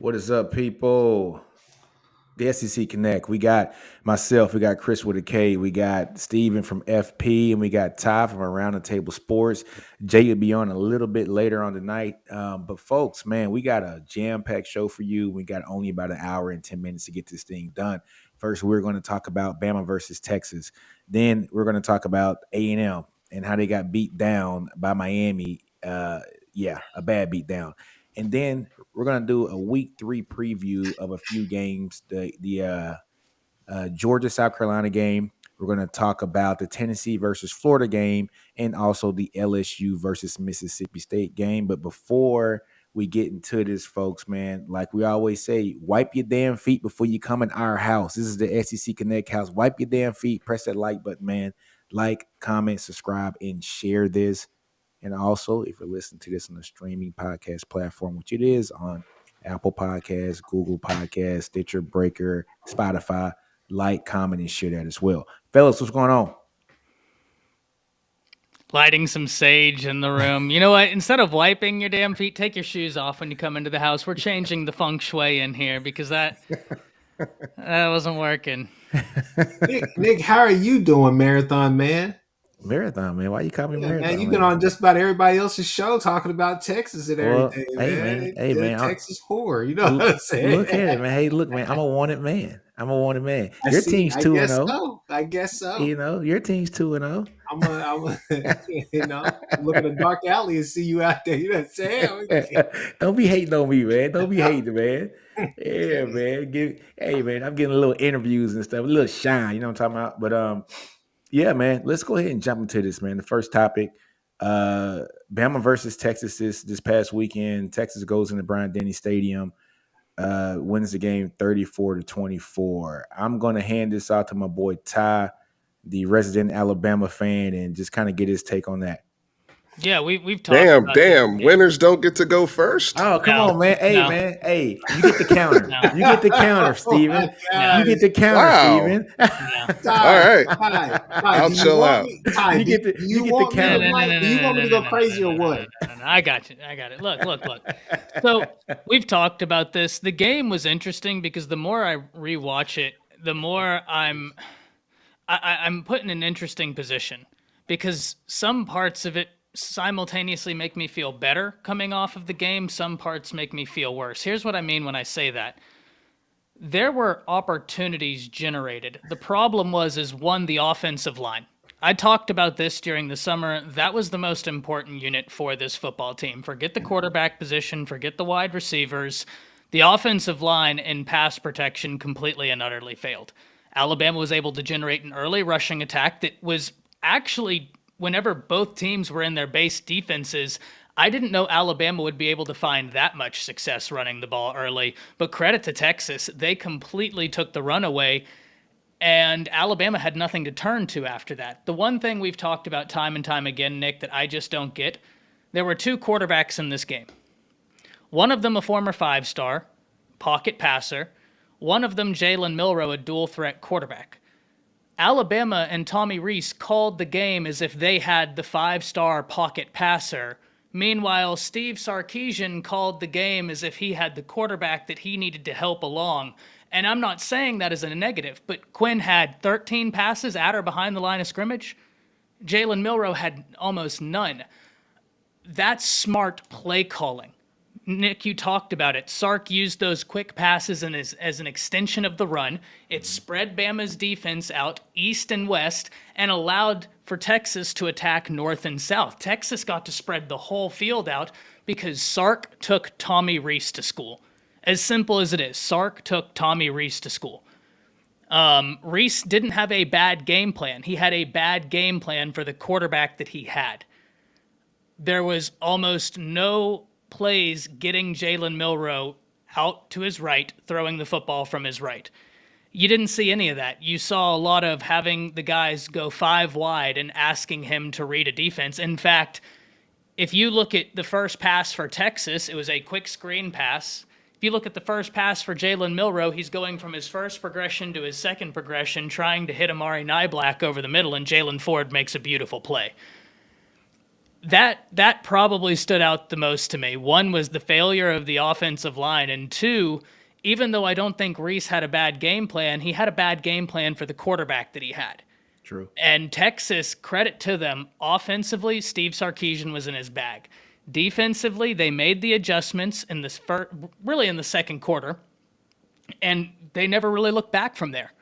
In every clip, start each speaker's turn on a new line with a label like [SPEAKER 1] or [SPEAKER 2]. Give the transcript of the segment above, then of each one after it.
[SPEAKER 1] What is up, people? The SEC Connect. We got myself, we got Chris with a K, we got Steven from FP, and we got Ty from Around the Table Sports. Jay will be on a little bit later on tonight. But folks, man, we got a jam-packed show for you. We got only about an hour and 10 minutes to get this thing done. First, we're going to talk about Bama versus Texas. Then we're going to talk about A&M and how they got beat down by Miami. A bad beat down. And then we're gonna do a week 3 preview of a few games. The Georgia South Carolina game. We're gonna talk about the Tennessee versus Florida game, and also the LSU versus Mississippi State game. But before we get into this, folks, man, like we always say, wipe your damn feet before you come in our house. This is the SEC Connect house. Wipe your damn feet. Press that like button, man. Like, comment, subscribe, and share this. And also, if you're listening to this on a streaming podcast platform, which it is on Apple Podcasts, Google Podcasts, Stitcher, Breaker, Spotify, like, comment, and share that as well. Fellas, what's going on?
[SPEAKER 2] Lighting some sage in the room. You know what? Instead of wiping your damn feet, take your shoes off when you come into the house. We're changing the feng shui in here because that wasn't working.
[SPEAKER 3] Nick, how are you doing, Marathon Man?
[SPEAKER 1] Marathon, man. Why you call me Marathon?
[SPEAKER 3] Man, you've been on just about everybody else's show talking about Texas and everything, man.
[SPEAKER 1] Hey, man.
[SPEAKER 3] Texas whore, you know what I'm saying?
[SPEAKER 1] Look at it, man. Hey, look, man. I'm a wanted man. Your team's 2-0.
[SPEAKER 3] I guess so.
[SPEAKER 1] You know, your team's 2-0.
[SPEAKER 3] I'm look at the dark alley and see you out there. You know what I'm saying?
[SPEAKER 1] Don't be hating on me, man. Don't be hating, man. Yeah, man. Hey, man. I'm getting a little interviews and stuff, a little shine. You know what I'm talking about? But yeah, man. Let's go ahead and jump into this, man. The first topic, Bama versus Texas this past weekend. Texas goes into Bryant-Denny Stadium, wins the game 34-24. I'm going to hand this out to my boy Ty, the resident Alabama fan, and just kind of get his take on that.
[SPEAKER 2] Yeah, we've talked.
[SPEAKER 4] Damn! Winners don't get to go first.
[SPEAKER 1] Oh, come on, man! Hey, man! Hey, you get the counter. You get the counter, Steven. You get the counter, Steven.
[SPEAKER 4] All right, I'll chill out.
[SPEAKER 1] You get the counter.
[SPEAKER 3] Do you want me to go crazy or what?
[SPEAKER 2] No, I got you. I got it. Look. So we've talked about this. The game was interesting because the more I rewatch it, the more I'm put in an interesting position because some parts of it simultaneously make me feel better coming off of the game. Some parts make me feel worse. Here's what I mean when I say that. There were opportunities generated. The problem was one, the offensive line. I talked about this during the summer. That was the most important unit for this football team. Forget the quarterback position, forget the wide receivers. The offensive line in pass protection completely and utterly failed. Alabama was able to generate an early rushing attack that was actually, whenever both teams were in their base defenses, I didn't know Alabama would be able to find that much success running the ball early. But credit to Texas, they completely took the run away, and Alabama had nothing to turn to after that. The one thing we've talked about time and time again, Nick, that I just don't get, there were two quarterbacks in this game. One of them a former 5-star, pocket passer. One of them, Jalen Milroe, a dual-threat quarterback. Alabama and Tommy Rees called the game as if they had the 5-star pocket passer. Meanwhile, Steve Sarkisian called the game as if he had the quarterback that he needed to help along. And I'm not saying that as a negative, but Quinn had 13 passes at or behind the line of scrimmage. Jalen Milroe had almost none. That's smart play calling. Nick, you talked about it. Sark used those quick passes as an extension of the run. It spread Bama's defense out east and west and allowed for Texas to attack north and south. Texas got to spread the whole field out because Sark took Tommy Rees to school. As simple as it is, Sark took Tommy Rees to school. Rees didn't have a bad game plan. He had a bad game plan for the quarterback that he had. There was almost no plays getting Jalen Milroe out to his right, throwing the football from his right. You didn't see any of that. You saw a lot of having the guys go 5 wide and asking him to read a defense. In fact, if you look at the first pass for Texas, it was a quick screen pass. If you look at the first pass for Jalen Milroe, he's going from his first progression to his second progression, trying to hit Amari Niblack over the middle, and Jalen Ford makes a beautiful play. that probably stood out the most to me. One was the failure of the offensive line, and two, even though I don't think Reese had a bad game plan, he had a bad game plan for the quarterback that he had.
[SPEAKER 1] True.
[SPEAKER 2] And Texas, credit to them, offensively, Steve Sarkisian was in his bag. Defensively, they made the adjustments in this really in the second quarter, and they never really looked back from there.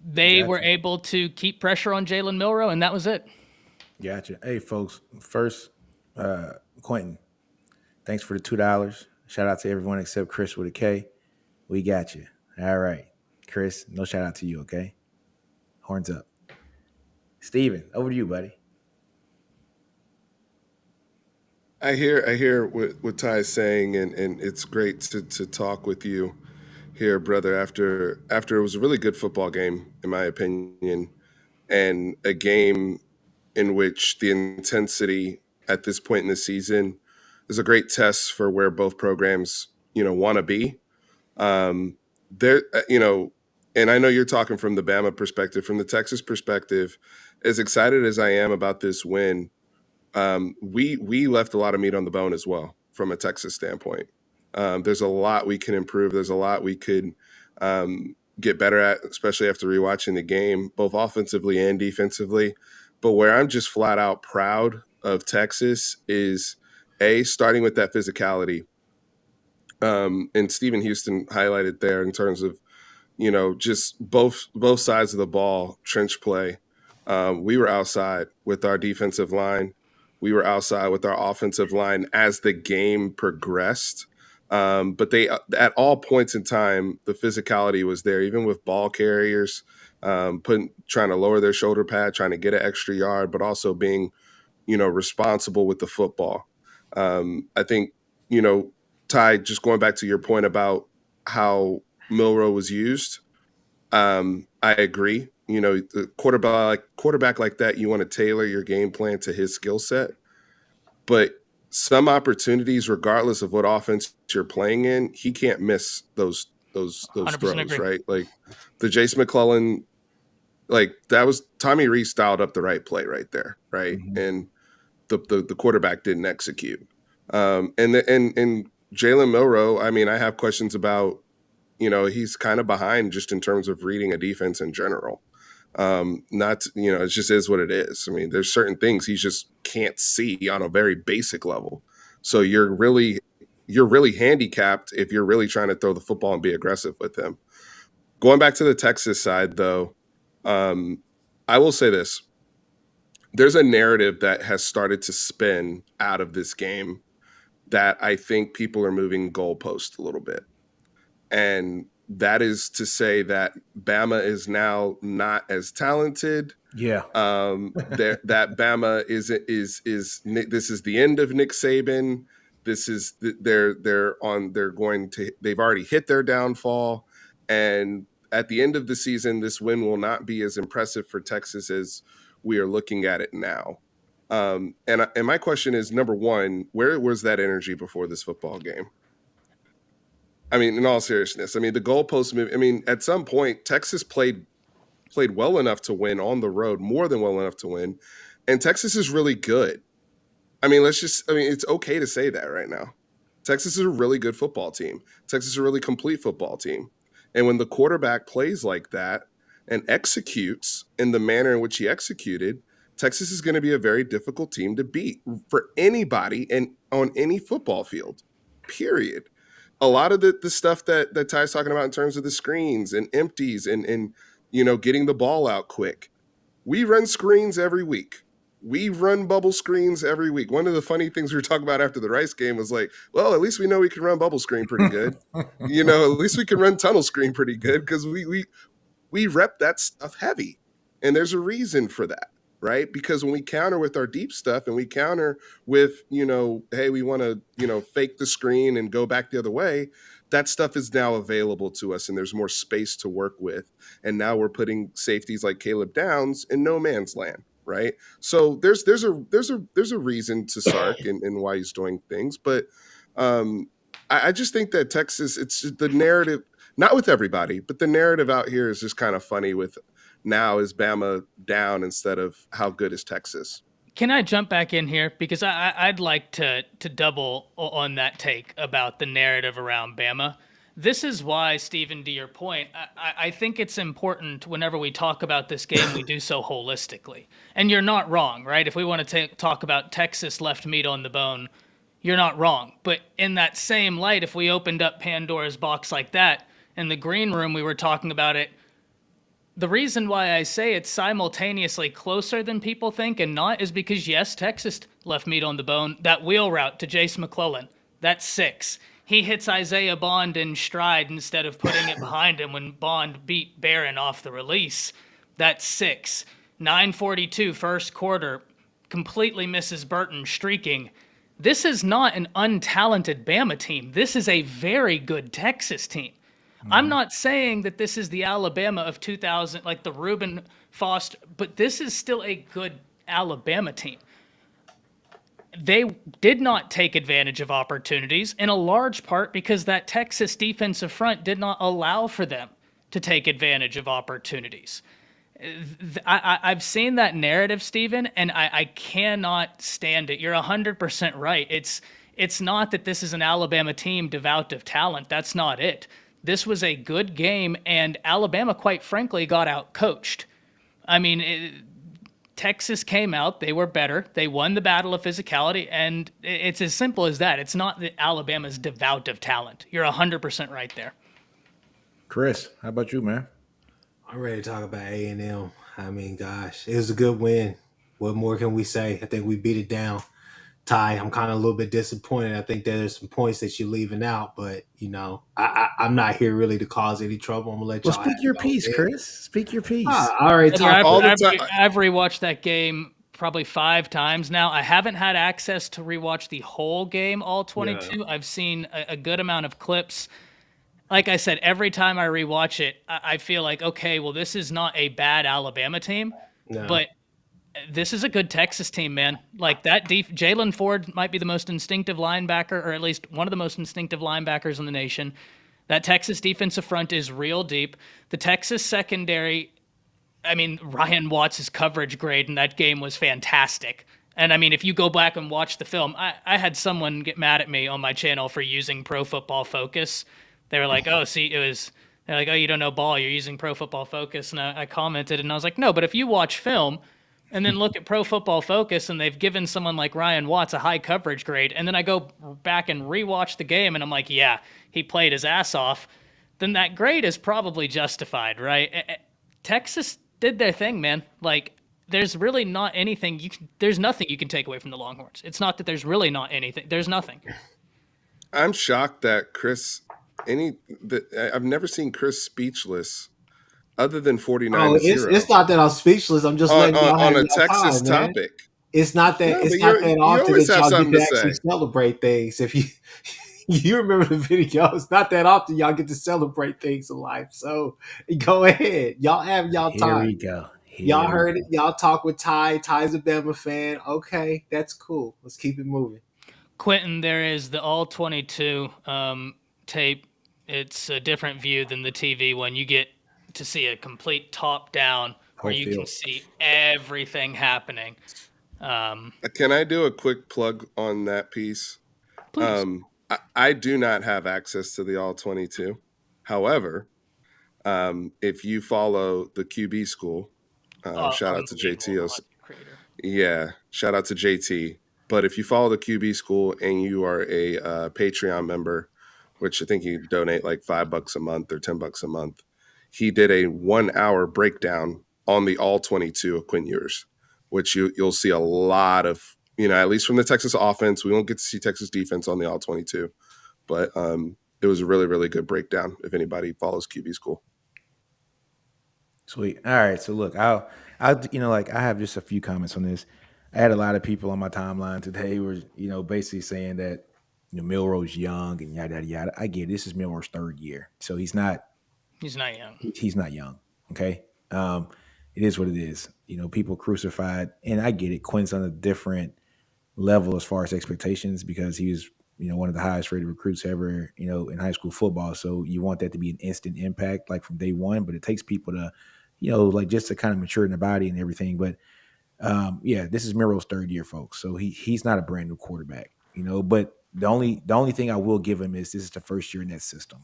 [SPEAKER 2] They were able to keep pressure on Jalen Milroe, and that was it.
[SPEAKER 1] Gotcha. Hey, folks. First, Quentin, thanks for the $2. Shout out to everyone except Chris with a K. We got you. All right. Chris, no shout out to you, okay? Horns up. Steven, over to you, buddy.
[SPEAKER 4] I hear what Ty is saying, and it's great to talk with you here, brother. After it was a really good football game, in my opinion, and a game in which the intensity at this point in the season is a great test for where both programs, want to be. There, and I know you're talking from the Bama perspective. From the Texas perspective, as excited as I am about this win, we left a lot of meat on the bone as well from a Texas standpoint. There's a lot we can improve. There's a lot we could get better at, especially after rewatching the game, both offensively and defensively. But where I'm just flat out proud of Texas is starting with that physicality. And Stephen Houston highlighted there in terms of, just both sides of the ball, trench play. We were outside with our defensive line. We were outside with our offensive line as the game progressed. But they, at all points in time, the physicality was there, even with ball carriers, trying to lower their shoulder pad, trying to get an extra yard, but also being, responsible with the football. I think, Ty, just going back to your point about how Milroe was used, I agree. The quarterback like that, you want to tailor your game plan to his skill set. But some opportunities, regardless of what offense you're playing in, he can't miss those throws,
[SPEAKER 2] agree.
[SPEAKER 4] right? Like the Jace McClellan, like that was Tommy Reese dialed up the right play right there, right? Mm-hmm. And the quarterback didn't execute. And Jalen Milroe, I mean, I have questions about, he's kind of behind just in terms of reading a defense in general. It just is what it is. I mean, there's certain things he just can't see on a very basic level. So you're really handicapped if you're really trying to throw the football and be aggressive with him. Going back to the Texas side, though, I will say this. There's a narrative that has started to spin out of this game that I think people are moving goalposts a little bit. And that is to say that Bama is now not as talented.
[SPEAKER 1] Yeah.
[SPEAKER 4] That Bama is this is the end of Nick Saban. This is they've already hit their downfall. And at the end of the season, this win will not be as impressive for Texas as we are looking at it now. And my question is, number one, where was that energy before this football game? I mean, in all seriousness, I mean, the goalpost move. I mean, at some point, Texas played well enough to win on the road, more than well enough to win. And Texas is really good. I mean, it's okay to say that right now. Texas is a really good football team. Texas is a really complete football team. And when the quarterback plays like that and executes in the manner in which he executed, Texas is going to be a very difficult team to beat for anybody and on any football field, period. A lot of the stuff that Ty's talking about in terms of the screens and empties and getting the ball out quick. We run screens every week. We run bubble screens every week. One of the funny things we were talking about after the Rice game was like, well, at least we know we can run bubble screen pretty good. At least we can run tunnel screen pretty good because we rep that stuff heavy. And there's a reason for that. Right? Because when we counter with our deep stuff and we counter with, hey, we want to, fake the screen and go back the other way, that stuff is now available to us and there's more space to work with. And now we're putting safeties like Caleb Downs in no man's land. Right. So there's a reason to Sark and why he's doing things. But I just think that Texas, it's the narrative, not with everybody, but the narrative out here is just kind of funny with now is Bama down instead of how good is Texas?
[SPEAKER 2] Can I jump back in here because I'd like to double on that take about the narrative around Bama. This is why, Stephen, to your point, I think it's important whenever we talk about this game, we do so holistically. And you're not wrong, right? If we want to talk about Texas left meat on the bone, you're not wrong. But in that same light, if we opened up Pandora's box like that, in the green room, we were talking about it. The reason why I say it's simultaneously closer than people think and not is because, yes, Texas left meat on the bone. That wheel route to Jace McClellan, that's 6. He hits Isaiah Bond in stride instead of putting it behind him when Bond beat Barron off the release. That's 6. 9:42 first quarter, completely misses Burton streaking. This is not an untalented Bama team. This is a very good Texas team. I'm not saying that this is the Alabama of 2000, like the Reuben Foster, but this is still a good Alabama team. They did not take advantage of opportunities in a large part because that Texas defensive front did not allow for them to take advantage of opportunities. I've seen that narrative, Stephen, and I cannot stand it. You're 100% right. It's not that this is an Alabama team devout of talent. That's not it. This was a good game, and Alabama, quite frankly, got out-coached. I mean, Texas came out. They were better. They won the battle of physicality, and it's as simple as that. It's not that Alabama's devout of talent. You're 100% right there.
[SPEAKER 1] Chris, how about you, man?
[SPEAKER 3] I'm ready to talk about A&M. I mean, gosh, it was a good win. What more can we say? I think we beat it down. Ty, I'm kind of a little bit disappointed. I think there's some points that you're leaving out, but I'm not here really to cause any trouble. I'm gonna let y'all.
[SPEAKER 1] Well, speak your piece, Chris. Speak your piece.
[SPEAKER 3] I already talked
[SPEAKER 4] all the time.
[SPEAKER 2] I've rewatched that game probably 5 times now. I haven't had access to rewatch the whole game, all 22. Yeah. I've seen a good amount of clips. Like I said, every time I rewatch it, I feel like, okay, well, this is not a bad Alabama team, but this is a good Texas team, man. Like that Jalen Ford might be the most instinctive linebacker, or at least one of the most instinctive linebackers in the nation. That Texas defensive front is real deep. The Texas secondary, I mean, Ryan Watts' coverage grade in that game was fantastic. And I mean, if you go back and watch the film, I had someone get mad at me on my channel for using Pro Football Focus. They were like, they're like, oh, you don't know ball, you're using Pro Football Focus. And I commented, and I was like, no, but if you watch film and then look at Pro Football Focus, and they've given someone like Ryan Watts a high coverage grade, and then I go back and rewatch the game, and I'm like, yeah, he played his ass off, then that grade is probably justified, right? Texas did their thing, man. Like, there's really not anything there's nothing you can take away from the Longhorns. It's not that there's really not anything. There's nothing.
[SPEAKER 4] I'm shocked that I've never seen Chris speechless. Other than 49-0.
[SPEAKER 3] It's not that I'm speechless. I'm just letting y'all
[SPEAKER 4] on a Texas topic.
[SPEAKER 3] Man. It's not that. It's not that often that y'all get to actually celebrate things. If you remember the video, it's not that often y'all get to celebrate things in life. So go ahead, y'all have y'all time.
[SPEAKER 1] Here we go.
[SPEAKER 3] Y'all heard it. Y'all talk with Ty. Ty's a Bama fan. Okay, that's cool. Let's keep it moving.
[SPEAKER 2] Quentin, there is the all 22 tape. It's a different view than the TV one. You get to see a complete top down where you can see everything happening.
[SPEAKER 4] Can I do a quick plug on that piece?
[SPEAKER 2] Please.
[SPEAKER 4] I do not have access to the all 22. However, if you follow the QB school, shout out to JT. Yeah, shout out to JT. But if you follow the QB school and you are a Patreon member, which I think you donate like $5 a month or $10 a month, he did a 1-hour breakdown on the all 22 of Quinn Ewers, which you'll see a lot of, at least from the Texas offense. We won't get to see Texas defense on the all 22, but it was a really, really good breakdown if anybody follows QB school.
[SPEAKER 1] Sweet. All right. So look, I have just a few comments on this. I had a lot of people on my timeline today who were, basically saying that, Milroe's young and yada, yada, yada. I get it. This is Milroe's 3rd year. So he's not young. He's not young. Okay. It is what it is. People crucified, and I get it. Quinn's on a different level as far as expectations because he was, one of the highest rated recruits ever, in high school football. So you want that to be an instant impact, like from day one, but it takes people to, just to kind of mature in the body and everything. But Yeah, this is Miro's third year, folks. So he's not a brand new quarterback, But the only thing I will give him is this is the first year in that system,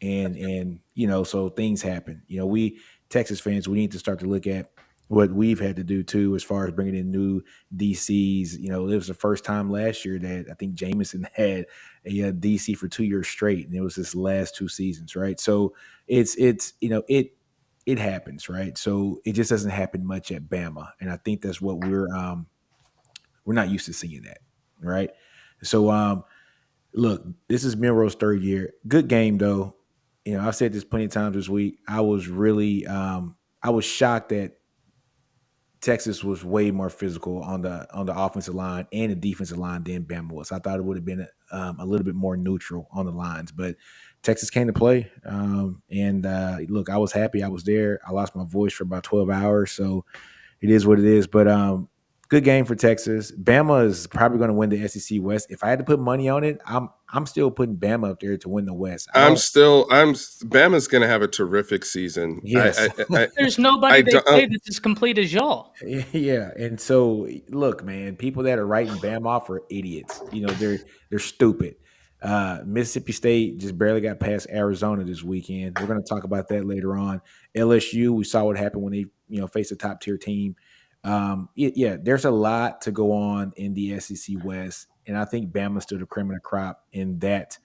[SPEAKER 1] and so things happen. We Texas fans, we need to start to look at what we've had to do too, as far as bringing in new DCs. It was the first time last year that I think Jameson had a DC for 2 years straight, and it was his last 2 seasons, right? So it happens, right? So it just doesn't happen much at Bama, and I think that's what we're not used to seeing that, right? So look, this is Milroe's third year. Good game though. I've said this plenty of times this week. I was shocked that Texas was way more physical on the offensive line and the defensive line than Bama was. I thought it would have been a little bit more neutral on the lines, but Texas came to play. And look, I was happy I was there. I lost my voice for about 12 hours, so it is what it is. But good game for Texas. Bama is probably going to win the SEC West. If I had to put money on it, I'm still putting Bama up there to win the West.
[SPEAKER 4] Bama's going to have a terrific season.
[SPEAKER 1] Yes.
[SPEAKER 2] There's nobody they play that's as complete as y'all.
[SPEAKER 1] Yeah, and so look, man, people that are writing Bam off are idiots. They're stupid. Mississippi State just barely got past Arizona this weekend. We're going to talk about that later on. LSU, we saw what happened when they faced a top tier team. Yeah, there's a lot to go on in the SEC West, and I think Bama's still the cream of the crop in that.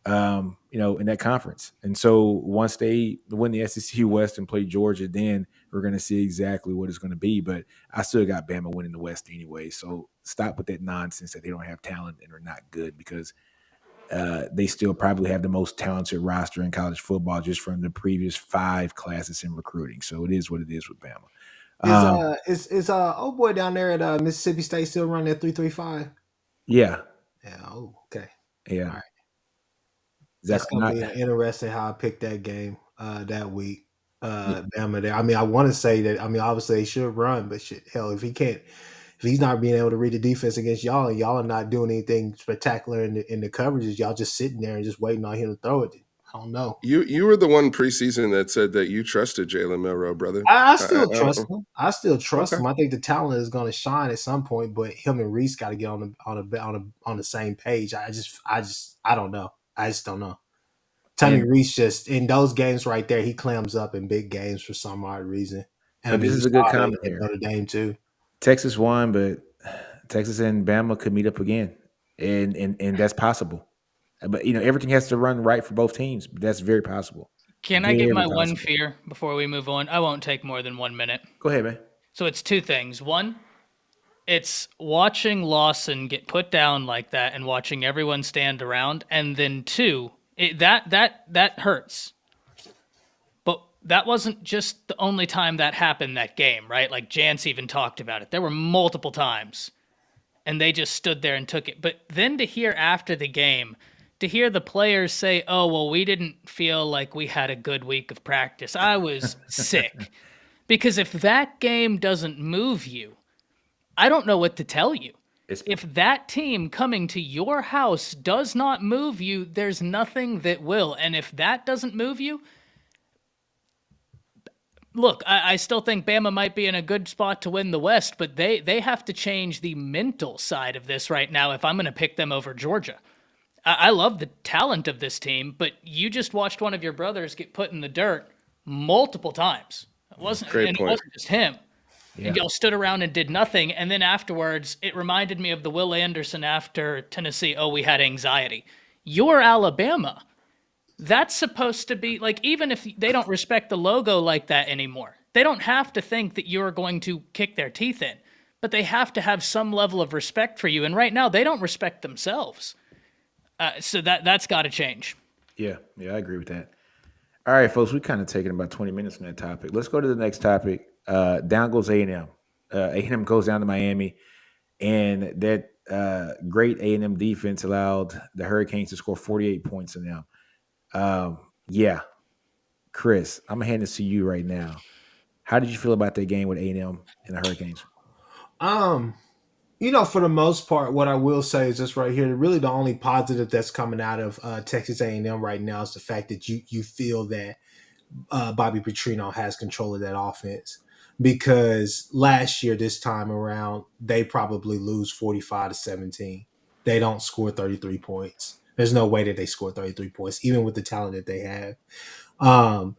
[SPEAKER 1] In that conference. And so once they win the SEC West and play Georgia, then we're going to see exactly what it's going to be. But I still got Bama winning the West anyway. So stop with that nonsense that they don't have talent and are not good, because they still probably have the most talented roster in college football just from the previous 5 classes in recruiting. So it is what it is with Bama.
[SPEAKER 3] Is old boy down there at Mississippi State still running at 3.35?
[SPEAKER 1] Yeah.
[SPEAKER 3] Yeah. Oh, okay.
[SPEAKER 1] Yeah.
[SPEAKER 3] All right.
[SPEAKER 1] That's
[SPEAKER 3] gonna be interesting how I picked that game that week. Bama there. I mean, I want to say that. I mean, obviously they should run, but shit, hell, if he's not being able to read the defense against y'all, and y'all are not doing anything spectacular in the coverages, y'all just sitting there and just waiting on him to throw it. I don't know.
[SPEAKER 4] You were the one preseason that said that you trusted Jalen Milroe, brother.
[SPEAKER 3] I still trust him. I still trust him. I think the talent is going to shine at some point, but him and Reese got to get on the same page. I don't know. I just don't know. Tommy Reese just in those games right there, he clams up in big games for some odd reason. And
[SPEAKER 1] but this is a good comment here.
[SPEAKER 3] Notre Dame too.
[SPEAKER 1] Texas won, but Texas and Bama could meet up again, and that's possible. But everything has to run right for both teams. But that's very possible.
[SPEAKER 2] Can I give my one fear before we move on? I won't take more than 1 minute.
[SPEAKER 1] Go ahead, man.
[SPEAKER 2] So it's 2 things. One, it's watching Lawson get put down like that and watching everyone stand around, and then 2, that hurts. But that wasn't just the only time that happened that game, right? Like Jance even talked about it. There were multiple times, and they just stood there and took it. But then to hear after the game, to hear the players say, oh, well, we didn't feel like we had a good week of practice. I was sick. Because if that game doesn't move you, I don't know what to tell you. If that team coming to your house does not move you, there's nothing that will. And if that doesn't move you, look, I still think Bama might be in a good spot to win the West, but they have to change the mental side of this right now if I'm going to pick them over Georgia. I love the talent of this team, but you just watched one of your brothers get put in the dirt multiple times. It wasn't just him. Yeah. And y'all stood around and did nothing. And then afterwards, it reminded me of the Will Anderson after Tennessee. Oh, we had anxiety. You're Alabama. That's supposed to be like, even if they don't respect the logo like that anymore, they don't have to think that you're going to kick their teeth in, but they have to have some level of respect for you. And right now, they don't respect themselves. So that's got to change.
[SPEAKER 1] Yeah, I agree with that. All right, folks, we kind of taken about 20 minutes on that topic. Let's go to the next topic. Down goes A&M. A&M goes down to Miami, and that great A&M defense allowed the Hurricanes to score 48 points on them. Yeah, Chris, I'm going to hand this to you right now. How did you feel about that game with A&M and the Hurricanes?
[SPEAKER 3] For the most part, what I will say is this right here. Really, the only positive that's coming out of Texas A&M right now is the fact that you feel that Bobby Petrino has control of that offense. because last year this time around they probably lose 45-17. They don't score 33 points. There's no way that they score 33 points, even with the talent that they have. Um,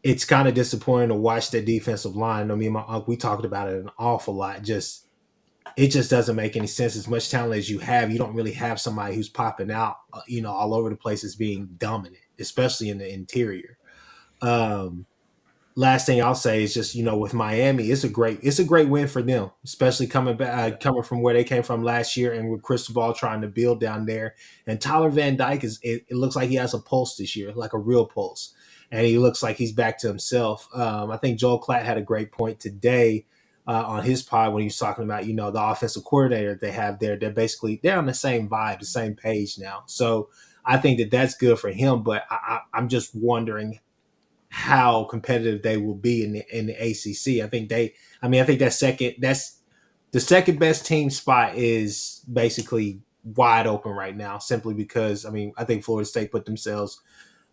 [SPEAKER 3] it's kind of disappointing to watch their defensive line. I mean, my uncle, we talked about it an awful lot. It just doesn't make any sense. As much talent as you have, you don't really have somebody who's popping out, all over the place as being dominant, especially in the interior. Um, Last thing I'll say is just with Miami, it's a great win for them, especially coming back coming from where they came from last year and with Cristobal trying to build down there. And Tyler Van Dyke it looks like he has a pulse this year, like a real pulse, and he looks like he's back to himself. I think Joel Klatt had a great point today on his pod when he was talking about the offensive coordinator they have there. They're on the same vibe, the same page now. So I think that that's good for him, but I'm just wondering how competitive they will be in the ACC. I think that's the second best team spot is basically wide open right now, simply because I think Florida State put themselves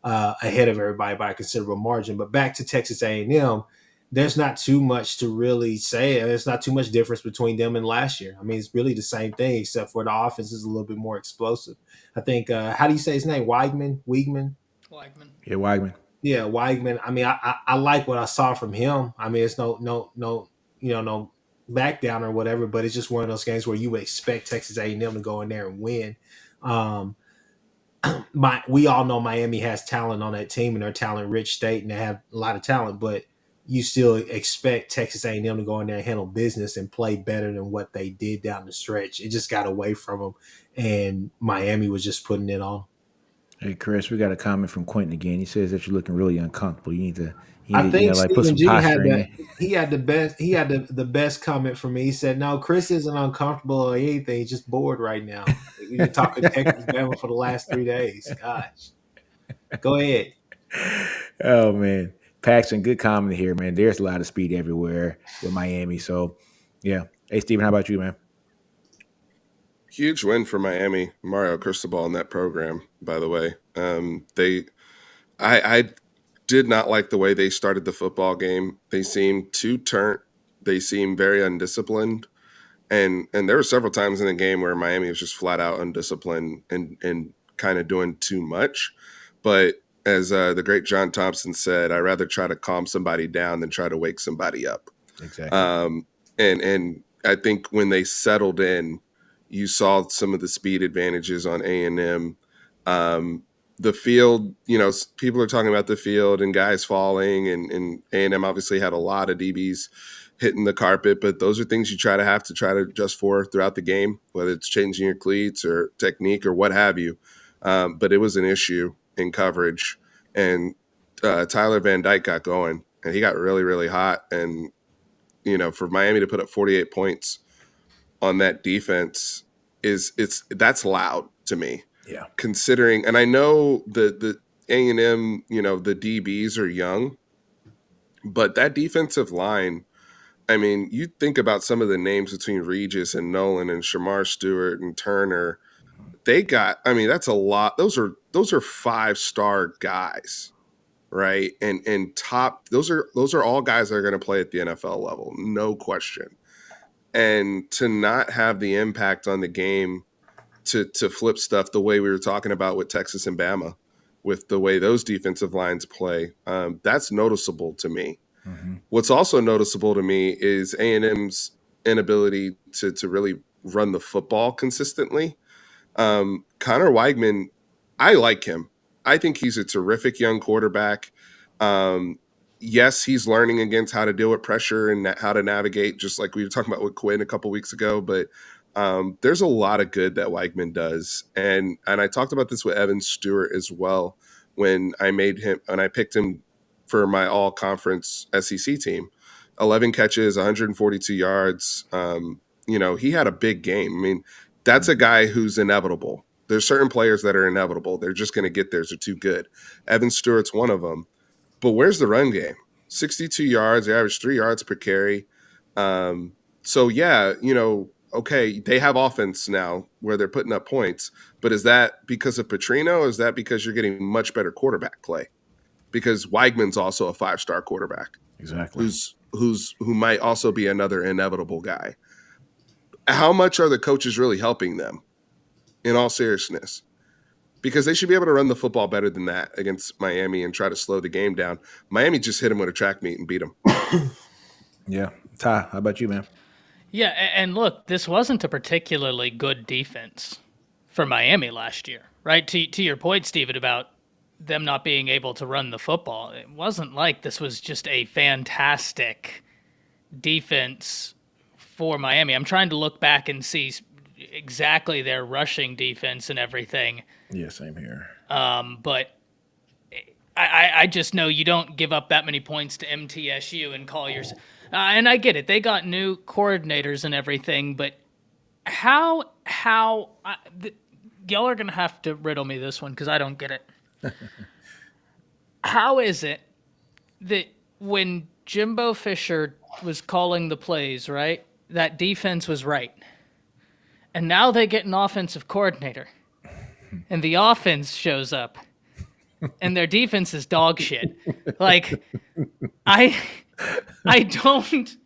[SPEAKER 3] ahead of everybody by a considerable margin. But back to Texas A&M, there's not too much to really say. There's not too much difference between them and last year. I mean, it's really the same thing, except for the offense is a little bit more explosive. I think, how do you say his name? Wiegman?
[SPEAKER 1] Yeah, Weigman.
[SPEAKER 3] Yeah, Weigman. I mean, I like what I saw from him. I mean, it's no no back down or whatever, but it's just one of those games where you would expect Texas A&M to go in there and win. Um, we all know Miami has talent on that team, and they're a talent-rich state, and they have a lot of talent. But you still expect Texas A&M to go in there and handle business and play better than what they did down the stretch. It just got away from them, and Miami was just putting it on.
[SPEAKER 1] Hey, Chris, we got a comment from Quentin again. He says that you're looking really uncomfortable.
[SPEAKER 3] I think
[SPEAKER 1] Like put
[SPEAKER 3] Stephen
[SPEAKER 1] some
[SPEAKER 3] G
[SPEAKER 1] posture in you.
[SPEAKER 3] he had the best the best comment for me. He said, "No, Chris isn't uncomfortable or anything. He's just bored right now. We've been talking Texas Bama for the last 3 days. Gosh, go ahead."
[SPEAKER 1] Oh man, Paxton, good comment here, man. There's a lot of speed everywhere with Miami. So, yeah. Hey, Steven, how about you, man?
[SPEAKER 4] Huge win for Miami. Mario Cristobal in that program, by the way. I did not like the way they started the football game. They seemed too turnt. They seemed very undisciplined. And there were several times in the game where Miami was just flat out undisciplined and kind of doing too much. But as the great John Thompson said, I'd rather try to calm somebody down than try to wake somebody up.
[SPEAKER 1] Exactly.
[SPEAKER 4] And I think when they settled in, you saw some of the speed advantages on A&M. The field, people are talking about the field and guys falling, and A&M obviously had a lot of DBs hitting the carpet, but those are things you try to adjust for throughout the game, whether it's changing your cleats or technique or what have you. But it was an issue in coverage, and Tyler Van Dyke got going, and he got really, really hot. And, for Miami to put up 48 points on that defense that's loud to me.
[SPEAKER 1] Yeah.
[SPEAKER 4] Considering, and I know the A&M, the DBs are young, but that defensive line, I mean, you think about some of the names between Regis and Nolan and Shamar Stewart and Turner. That's a lot. Those are 5-star guys, right? And top, those are all guys that are going to play at the NFL level, no question. And to not have the impact on the game to flip stuff the way we were talking about with Texas and Bama, with the way those defensive lines play, that's noticeable to me.
[SPEAKER 1] Mm-hmm.
[SPEAKER 4] What's also noticeable to me is A&M's inability to really run the football consistently. Connor Weigman, I like him. I think he's a terrific young quarterback. Yes, he's learning against how to deal with pressure and how to navigate, just like we were talking about with Quinn a couple weeks ago. But there's a lot of good that Weigman does. And I talked about this with Evan Stewart as well when I picked him for my all-conference SEC team. 11 catches, 142 yards. He had a big game. I mean, that's a guy who's inevitable. There's certain players that are inevitable. They're just going to get theirs. They're too good. Evan Stewart's one of them. But where's the run game? 62 yards, they average 3 yards per carry. So, yeah, okay, they have offense now where they're putting up points. But is that because of Petrino, or is that because you're getting much better quarterback play? Because Weigman's also a 5-star quarterback.
[SPEAKER 1] Exactly.
[SPEAKER 4] who might also be another inevitable guy. How much are the coaches really helping them, in all seriousness? Because they should be able to run the football better than that against Miami and try to slow the game down. Miami just hit him with a track meet and beat him.
[SPEAKER 1] Yeah. Ty, how about you, man?
[SPEAKER 2] Yeah, and look, this wasn't a particularly good defense for Miami last year, right? To your point, Steven, about them not being able to run the football. It wasn't like this was just a fantastic defense for Miami. I'm trying to look back and see exactly their rushing defense and everything.
[SPEAKER 1] Yeah, same here.
[SPEAKER 2] But I just know you don't give up that many points to MTSU and call yours. And I get it. They got new coordinators and everything, but how y'all are going to have to riddle me this one because I don't get it. How is it that when Jimbo Fisher was calling the plays, right, that defense was right? And now they get an offensive coordinator, and the offense shows up, and their defense is dog shit. Like, I don't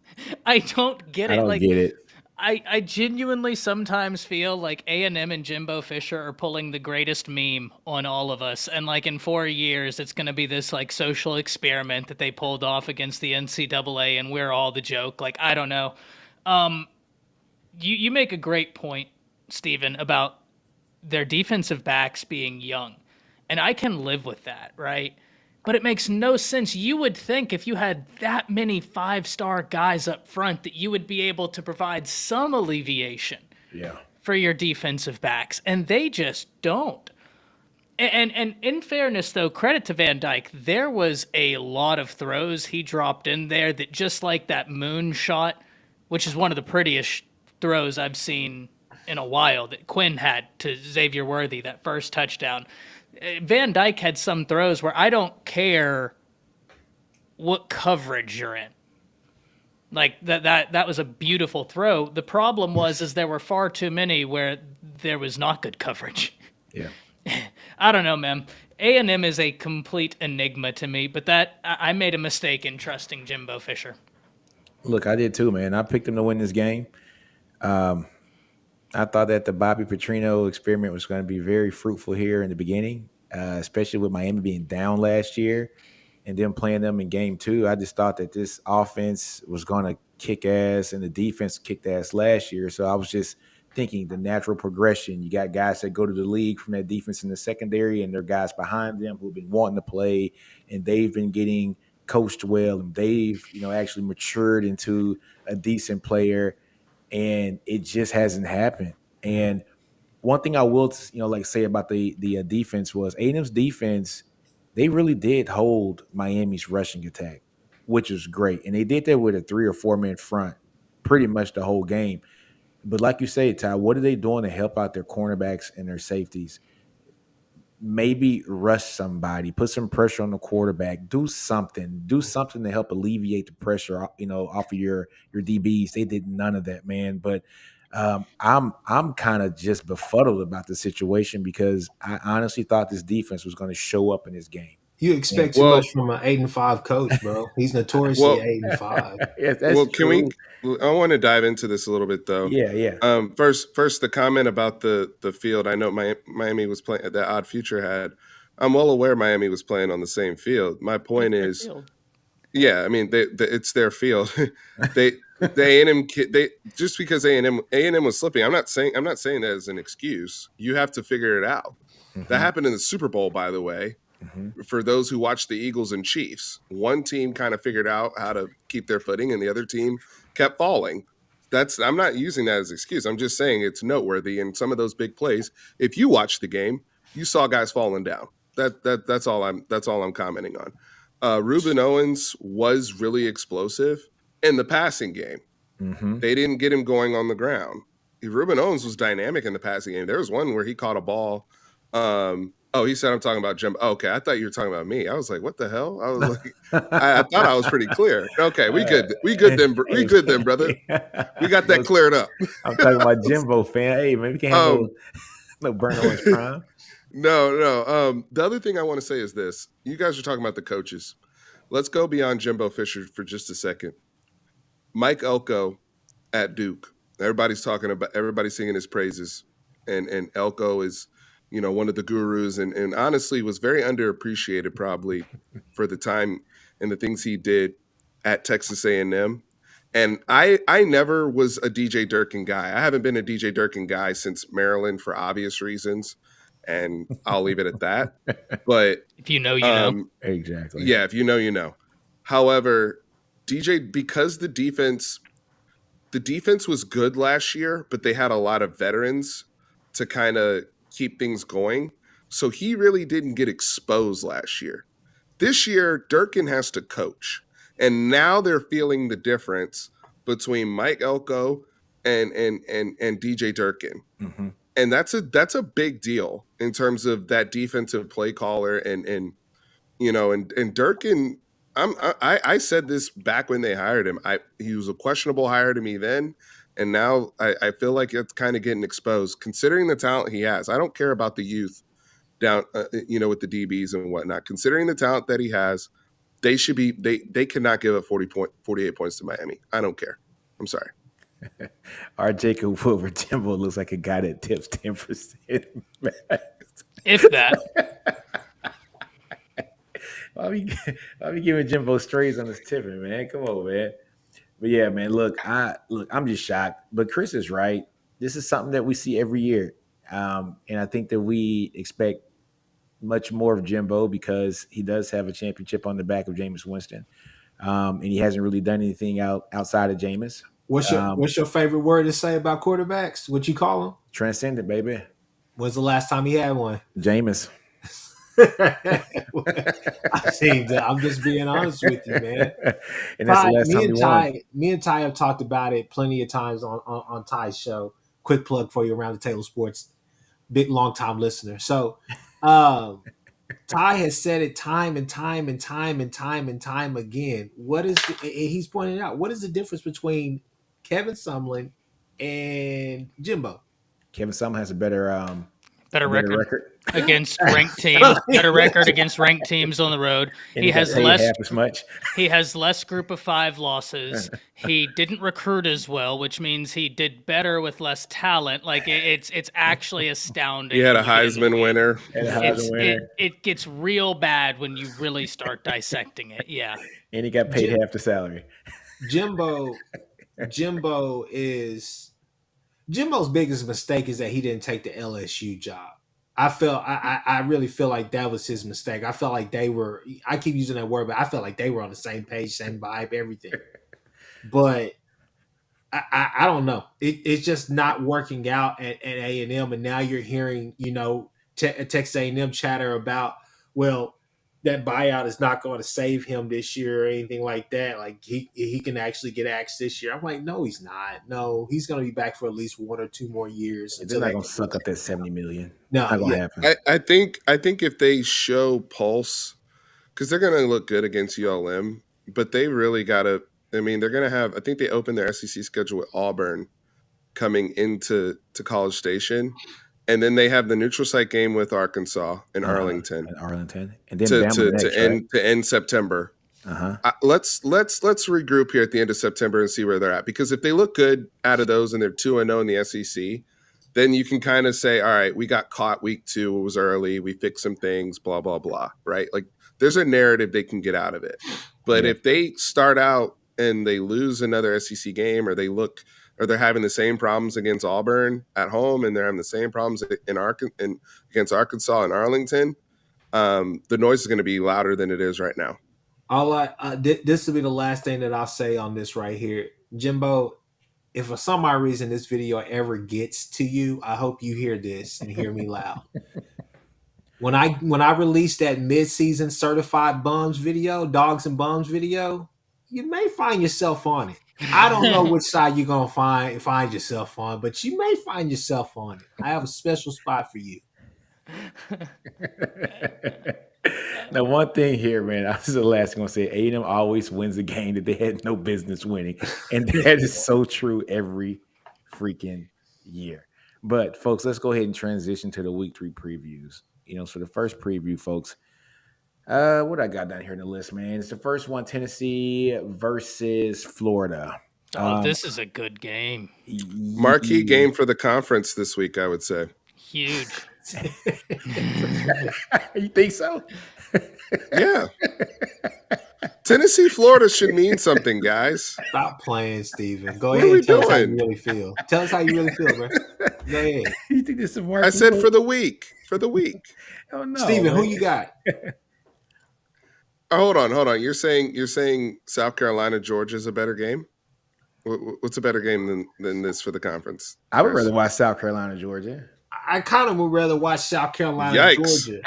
[SPEAKER 2] get it.
[SPEAKER 1] I don't
[SPEAKER 2] Like,
[SPEAKER 1] get it.
[SPEAKER 2] I genuinely sometimes feel like A&M and Jimbo Fisher are pulling the greatest meme on all of us. And like in 4 years, it's going to be this like social experiment that they pulled off against the NCAA and we're all the joke. Like, I don't know. You make a great point, Steven, about their defensive backs being young. And I can live with that, right? But it makes no sense. You would think if you had that many 5-star guys up front that you would be able to provide some alleviation for your defensive backs, and they just don't. And in fairness, though, credit to Van Dyke, there was a lot of throws he dropped in there that just like that moon shot, which is one of the prettiest throws I've seen in a while that Quinn had to Xavier Worthy, that first touchdown. Van Dyke had some throws where I don't care what coverage you're in. Like that was a beautiful throw. The problem is there were far too many where there was not good coverage.
[SPEAKER 1] Yeah.
[SPEAKER 2] I don't know, man. A&M is a complete enigma to me, but I made a mistake in trusting Jimbo Fisher.
[SPEAKER 1] Look, I did too, man. I picked him to win this game. I thought that the Bobby Petrino experiment was going to be very fruitful here in the beginning, especially with Miami being down last year and then playing them in game 2. I just thought that this offense was going to kick ass and the defense kicked ass last year. So I was just thinking the natural progression. You got guys that go to the league from that defense in the secondary, and there are guys behind them who've been wanting to play, and they've been getting coached well, and they've actually matured into a decent player. And it just hasn't happened. And one thing I will, say about the defense was A&M's defense. They really did hold Miami's rushing attack, which is great, and they did that with a 3 or 4 man front, pretty much the whole game. But like you say, Ty, what are they doing to help out their cornerbacks and their safeties? Maybe rush somebody, put some pressure on the quarterback, do something to help alleviate the pressure, off of your DBs. They did none of that, man. But I'm kind of just befuddled about the situation because I honestly thought this defense was going to show up in this game.
[SPEAKER 3] You expect too much from an 8-5 coach, bro. He's notoriously 8-5.
[SPEAKER 1] Yes, that's true.
[SPEAKER 4] I want to dive into this a little bit, though.
[SPEAKER 1] Yeah.
[SPEAKER 4] First, the comment about the field. I know Miami was playing that Odd Future had. I'm well aware Miami was playing on the same field. My point is, yeah, I mean, it's their field. The A&M kid, just because A&M was slipping. I'm not saying that as an excuse. You have to figure it out. Mm-hmm. That happened in the Super Bowl, by the way. Mm-hmm. For those who watched the Eagles and Chiefs, one team kind of figured out how to keep their footing, and the other team kept falling. I'm not using that as an excuse. I'm just saying it's noteworthy. In some of those big plays, if you watched the game, you saw guys falling down. That's all I'm commenting on. Reuben Owens was really explosive in the passing game. Mm-hmm. They didn't get him going on the ground. Reuben Owens was dynamic in the passing game. There was one where he caught a ball. He said I'm talking about Jim. Oh, okay, I thought you were talking about me. I was like, what the hell? I was like, I thought I was pretty clear. Okay, we good then, brother. We got that cleared up.
[SPEAKER 1] I'm talking about Jimbo, fan. Hey, man, we can't have no burn on his prime.
[SPEAKER 4] No. The other thing I want to say is this. You guys are talking about the coaches. Let's go beyond Jimbo Fisher for just a second. Mike Elko at Duke. Everybody's singing his praises, and Elko is, one of the gurus, and honestly was very underappreciated probably for the time and the things he did at Texas A&M. And I never was a DJ Durkin guy. I haven't been a DJ Durkin guy since Maryland for obvious reasons, and I'll leave it at that. But
[SPEAKER 2] if you know, you know.
[SPEAKER 1] Exactly.
[SPEAKER 4] Yeah, if you know, you know. However, because the defense was good last year, but they had a lot of veterans to kind of keep things going. So he really didn't get exposed last year. This year, Durkin has to coach. And now they're feeling the difference between Mike Elko and DJ Durkin.
[SPEAKER 1] Mm-hmm.
[SPEAKER 4] And that's a big deal in terms of that defensive play caller and Durkin. I said this back when they hired him. He was a questionable hire to me then, and now I feel like it's kind of getting exposed considering the talent he has. I don't care about the youth down, with the DBs and whatnot. Considering the talent that he has, they should be. They cannot give up 48 points to Miami. I don't care. I'm sorry.
[SPEAKER 1] Our Jacob Wilbur Jimbo looks like a guy that tips 10%.
[SPEAKER 2] If that.
[SPEAKER 1] I'll be giving Jimbo strays on his tipping, man. Come on, man. But yeah, man. Look, I'm just shocked. But Chris is right. This is something that we see every year, and I think that we expect much more of Jimbo because he does have a championship on the back of Jameis Winston, and he hasn't really done anything outside of Jameis.
[SPEAKER 3] What's your favorite word to say about quarterbacks? What you call them?
[SPEAKER 1] Transcendent, baby.
[SPEAKER 3] When's the last time he had one?
[SPEAKER 1] Jameis.
[SPEAKER 3] I'm just being honest with you, man.
[SPEAKER 1] And that's the last time he won.
[SPEAKER 3] Me and Ty have talked about it plenty of times on Ty's show. Quick plug for you, Around the Table Sports, big long time listener. So Ty has said it time and time again. He's pointing out, what is the difference between Kevin Sumlin and Jimbo?
[SPEAKER 1] Kevin Sumlin has a better
[SPEAKER 2] record against ranked teams. Better record against ranked teams on the road.
[SPEAKER 1] And
[SPEAKER 2] he has less.
[SPEAKER 1] Half as much.
[SPEAKER 2] He has less Group of 5 losses. He didn't recruit as well, which means he did better with less talent. Like it's actually astounding.
[SPEAKER 4] He had a Heisman winner.
[SPEAKER 2] It gets real bad when you really start dissecting it. Yeah.
[SPEAKER 1] And he got paid half the salary.
[SPEAKER 3] Jimbo's biggest mistake is that he didn't take the LSU job. I really feel like that was his mistake. I felt like I keep using that word, but I felt like they were on the same page, same vibe, everything. But I don't know. It's just not working out at A&M. And now you're hearing, Texas A&M chatter about, well, that buyout is not going to save him this year or anything like that. Like he can actually get axed this year. I'm like, no, he's not. No, he's going to be back for at least 1 or 2 more years.
[SPEAKER 1] They're not going to suck up that $70 million.
[SPEAKER 3] No,
[SPEAKER 1] not going to happen.
[SPEAKER 4] I think if they show pulse, because they're going to look good against ULM, but they really got to. I mean, they're going to have. I think they opened their SEC schedule with Auburn coming into College Station. And then they have the neutral site game with Arkansas in Arlington.
[SPEAKER 1] And then to
[SPEAKER 4] end September. Let's regroup here at the end of September and see where they're at. Because if they look good out of those and they're 2-0 in the SEC, then you can kind of say, all right, we got caught week 2. It was early. We fixed some things, blah, blah, blah, right? Like there's a narrative they can get out of it. But if they start out and they lose another SEC game or they're having the same problems against Auburn at home, and they're having the same problems against Arkansas and Arlington, the noise is going to be louder than it is right now.
[SPEAKER 3] This will be the last thing that I'll say on this right here. Jimbo, if for some odd reason this video ever gets to you, I hope you hear this and hear me loud. When I release that mid-season certified bums video, dogs and bums video, you may find yourself on it. I don't know which side you're gonna find yourself on, but you may find yourself on it. I have a special spot for you.
[SPEAKER 1] Now, one thing here, man, I was the last going to say, A&M always wins a game that they had no business winning, and that is so true every freaking year. But folks, let's go ahead and transition to the week 3 previews. So the first preview, folks. What I got down here in the list, man? It's the first one, Tennessee versus Florida.
[SPEAKER 2] This is a good game.
[SPEAKER 4] Marquee game for the conference this week, I would say.
[SPEAKER 2] Huge.
[SPEAKER 1] You think so?
[SPEAKER 4] Yeah. Tennessee, Florida should mean something, guys.
[SPEAKER 3] Stop playing, Steven. Go
[SPEAKER 4] What
[SPEAKER 3] ahead
[SPEAKER 4] are we
[SPEAKER 3] and tell us how you
[SPEAKER 4] doing?
[SPEAKER 3] really feel. Tell us how you really feel, bro. Go ahead.
[SPEAKER 1] You think this is a
[SPEAKER 4] I said for the week. For the week.
[SPEAKER 1] Oh no,
[SPEAKER 3] Steven, who
[SPEAKER 1] man.
[SPEAKER 3] you got?
[SPEAKER 4] Oh, hold on. You're saying South Carolina, Georgia is a better game? What's a better game than this for the conference?
[SPEAKER 1] I would
[SPEAKER 4] Chris?
[SPEAKER 1] rather watch South Carolina, Georgia.
[SPEAKER 3] I kind of would rather watch South Carolina,
[SPEAKER 4] Yikes.
[SPEAKER 3] Georgia.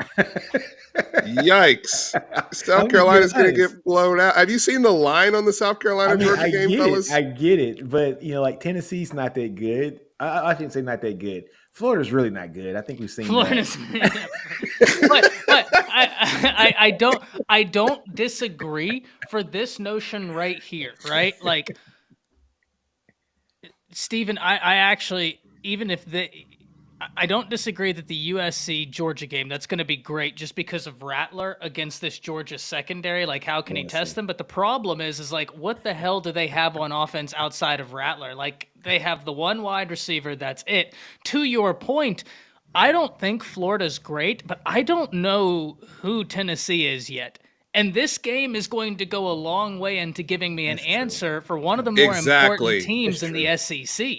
[SPEAKER 4] Yikes. South Carolina's going to get blown out. Have you seen the line on the South Carolina, Georgia game, fellas?
[SPEAKER 1] I get it, but like Tennessee's not that good. I shouldn't say not that good. Florida's really not good. I think we've seen
[SPEAKER 2] Florida's,
[SPEAKER 1] that.
[SPEAKER 2] but I don't disagree for this notion right here, right? Like, Stephen, I actually, even if I don't disagree that the USC Georgia game, that's going to be great just because of Rattler against this Georgia secondary. Like, how can he test them? But the problem is like, what the hell do they have on offense outside of Rattler? Like, they have the one wide receiver. That's it. To your point, I don't think Florida's great, but I don't know who Tennessee is yet. And this game is going to go a long way into giving me an answer for one of the more important teams in the SEC.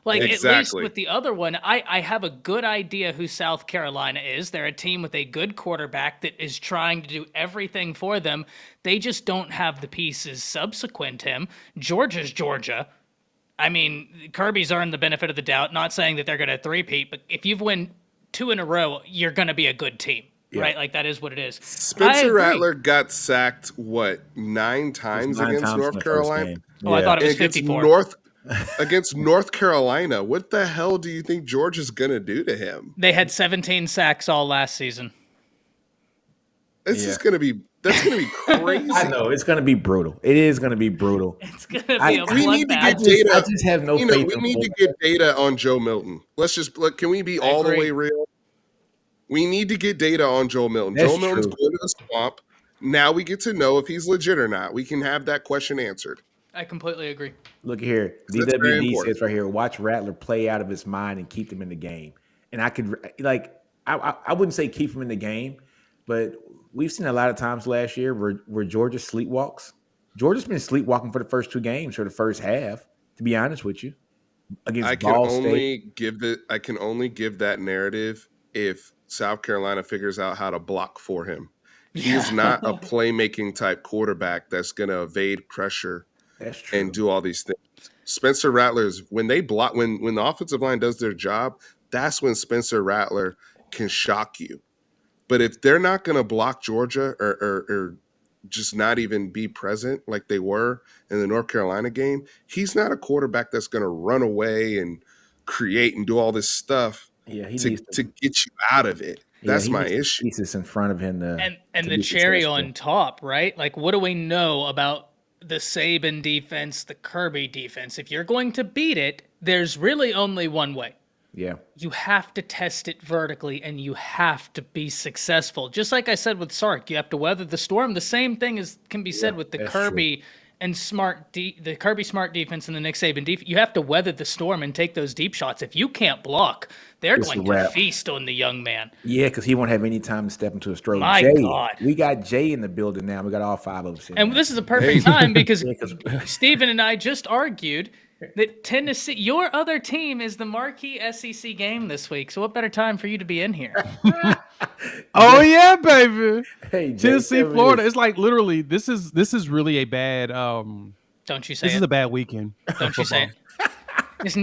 [SPEAKER 2] Like, at least with the other one, I have a good idea who South Carolina is. They're a team with a good quarterback that is trying to do everything for them. They just don't have the pieces subsequent to him. Georgia's Georgia. I mean, Kirby's earned the benefit of the doubt, not saying that they're going to three-peat, but if you've won 2 in a row, you're going to be a good team, right? Like, that is what it is.
[SPEAKER 4] Spencer Rattler got sacked, 9 times against North Carolina?
[SPEAKER 2] Oh, I thought it was 54.
[SPEAKER 4] Against North Carolina. What the hell do you think Georgia's going to do to him?
[SPEAKER 2] They had 17 sacks all last season.
[SPEAKER 4] That's going to be crazy.
[SPEAKER 1] I know it's going to be brutal. It is going to be brutal.
[SPEAKER 2] It's going to be a
[SPEAKER 4] we need to
[SPEAKER 2] bloodbath.
[SPEAKER 4] get data.
[SPEAKER 1] I just have no faith.
[SPEAKER 4] We need to get data on Joe Milton. Let's just look. Can we be all the way real? We need to get data on Joe Milton. Joe Milton's going to the swamp. Now we get to know if he's legit or not. We can have that question answered.
[SPEAKER 2] I completely agree.
[SPEAKER 1] Look here. DWD says right here, watch Rattler play out of his mind and keep them in the game. And I could, I wouldn't say keep him in the game, but we've seen a lot of times last year where Georgia sleepwalks. Georgia's been sleepwalking for the first 2 games or the first half, to be honest with you. Against
[SPEAKER 4] I can
[SPEAKER 1] Ball
[SPEAKER 4] only
[SPEAKER 1] State.
[SPEAKER 4] give that narrative if South Carolina figures out how to block for him. He is not a playmaking type quarterback that's going to evade pressure.
[SPEAKER 1] That's true.
[SPEAKER 4] And do all these things. Spencer Rattler's when they block when the offensive line does their job, that's when Spencer Rattler can shock you. But if they're not going to block Georgia or just not even be present like they were in the North Carolina game, he's not a quarterback that's going to run away and create and do all this stuff to get you out of it. That's my issue.
[SPEAKER 1] Pieces in front of him
[SPEAKER 2] and the cherry on top, right? Like, what do we know about the Saban defense, the Kirby defense? If you're going to beat it, there's really only one way.
[SPEAKER 1] Yeah.
[SPEAKER 2] You have to test it vertically, and you have to be successful. Just like I said with Sark, you have to weather the storm. The same thing can be said with the Kirby and the Kirby Smart defense and the Nick Saban defense. You have to weather the storm and take those deep shots. If you can't block, they're going to feast on the young man.
[SPEAKER 1] Yeah, because he won't have any time to step into a stroke.
[SPEAKER 2] My God.
[SPEAKER 1] We got Jay in the building now. We got all 5 of us in
[SPEAKER 2] And
[SPEAKER 1] there.
[SPEAKER 2] this is a perfect time because Stephen and I just argued that Tennessee, your other team, is the marquee SEC game this week. So what better time for you to be in here?
[SPEAKER 5] Oh yeah, baby.
[SPEAKER 1] Hey,
[SPEAKER 5] Tennessee, Florida. It's like literally this is really a bad
[SPEAKER 2] Don't you say
[SPEAKER 5] this is a bad weekend.
[SPEAKER 2] Don't you say it. There's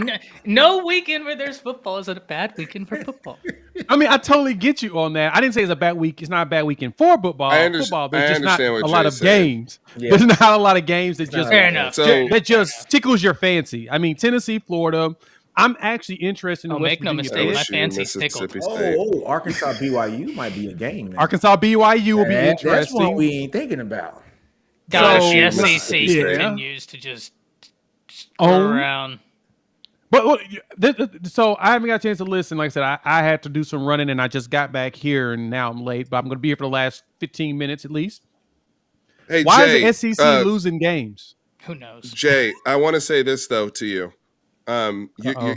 [SPEAKER 2] no weekend where there's football is a bad weekend for football.
[SPEAKER 5] I mean, I totally get you on that. I didn't say it's a bad week. It's not a bad weekend for football. Football, there's just not a lot of games. Yeah. There's not a lot of games that just
[SPEAKER 2] fair enough.
[SPEAKER 5] That just tickles your fancy. I mean, Tennessee, Florida. I'm actually interested in.
[SPEAKER 2] Make no mistake, my fancy's tickled.
[SPEAKER 1] Arkansas BYU might be a game. Man.
[SPEAKER 5] Arkansas BYU will be interesting.
[SPEAKER 1] That's what we ain't thinking about.
[SPEAKER 2] Gosh, the SEC continues to just stir around.
[SPEAKER 5] But so I haven't got a chance to listen. Like I said, I had to do some running, and I just got back here, and now I'm late. But I'm going to be here for the last 15 minutes at least.
[SPEAKER 4] Hey,
[SPEAKER 5] why
[SPEAKER 4] Jay,
[SPEAKER 5] is the SEC losing games?
[SPEAKER 2] Who knows?
[SPEAKER 4] Jay, I want to say this though to you.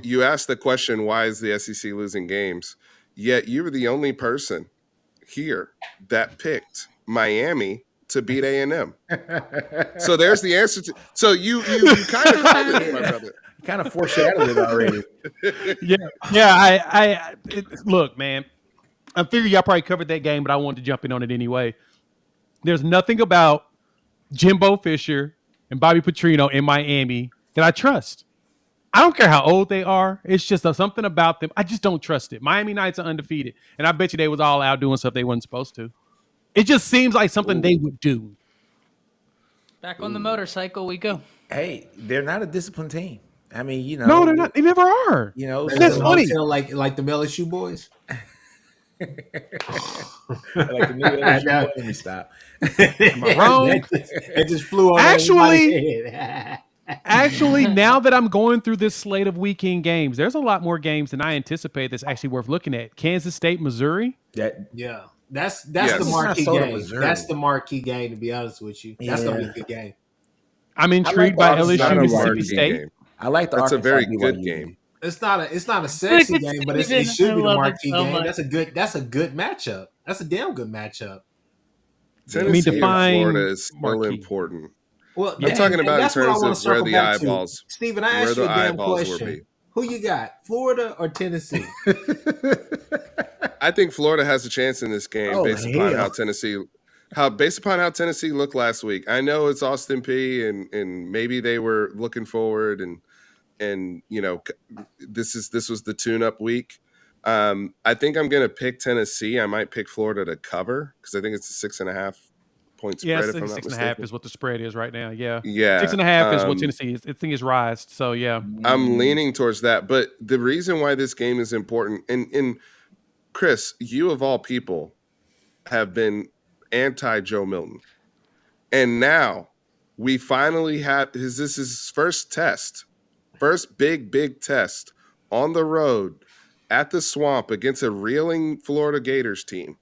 [SPEAKER 4] You asked the question, why is the SEC losing games? Yet you were the only person here that picked Miami to beat A&M. So there's the answer to. So you kind of called it, my brother.
[SPEAKER 1] You kind of foreshadowed it already.
[SPEAKER 5] Yeah. Look, man. I figure y'all probably covered that game, but I wanted to jump in on it anyway. There's nothing about Jimbo Fisher and Bobby Petrino in Miami that I trust. I don't care how old they are. It's just something about them. I just don't trust it. Miami Knights are undefeated, and I bet you they was all out doing stuff they wasn't supposed to. It just seems like something they would do.
[SPEAKER 2] Back on the motorcycle we go.
[SPEAKER 1] Hey, they're not a disciplined team. I mean,
[SPEAKER 5] No, they're not. They never are.
[SPEAKER 3] That's funny. Like the LSU boys.
[SPEAKER 1] Like the new LSU boys. Let me stop.
[SPEAKER 5] Am I wrong?
[SPEAKER 3] It just flew on
[SPEAKER 5] Actually, now that I'm going through this slate of weekend games, there's a lot more games than I anticipate that's actually worth looking at. Kansas State, Missouri.
[SPEAKER 3] That's the marquee game. That's the marquee game, to be honest with you. That's gonna be a good game.
[SPEAKER 5] I'm intrigued by LSU, Mississippi State.
[SPEAKER 4] Game.
[SPEAKER 1] I like the.
[SPEAKER 4] That's a very good game.
[SPEAKER 3] It's not a sexy game, but it should be the marquee game. That's a good matchup. That's a damn good matchup.
[SPEAKER 4] Tennessee and Florida is still important.
[SPEAKER 3] Well,
[SPEAKER 4] I'm talking about in terms of where the eyeballs.
[SPEAKER 3] Steven, I asked you a damn question. Who you got, Florida or Tennessee?
[SPEAKER 4] I think Florida has a chance in this game based upon how Tennessee looked last week. I know it's Austin Peay and maybe they were looking forward and this was the tune-up week. I think I'm going to pick Tennessee. I might pick Florida to cover because I think it's a 6.5 point spread.
[SPEAKER 5] Yeah, 6.5 is what the spread is right now. Yeah.
[SPEAKER 4] 6.5
[SPEAKER 5] is what Tennessee is. I think is rised. So yeah,
[SPEAKER 4] I'm leaning towards that. But the reason why this game is important, and Chris, you of all people have been anti Joe Milton, and now we finally have this is his first big test on the road at the Swamp against a reeling Florida Gators team.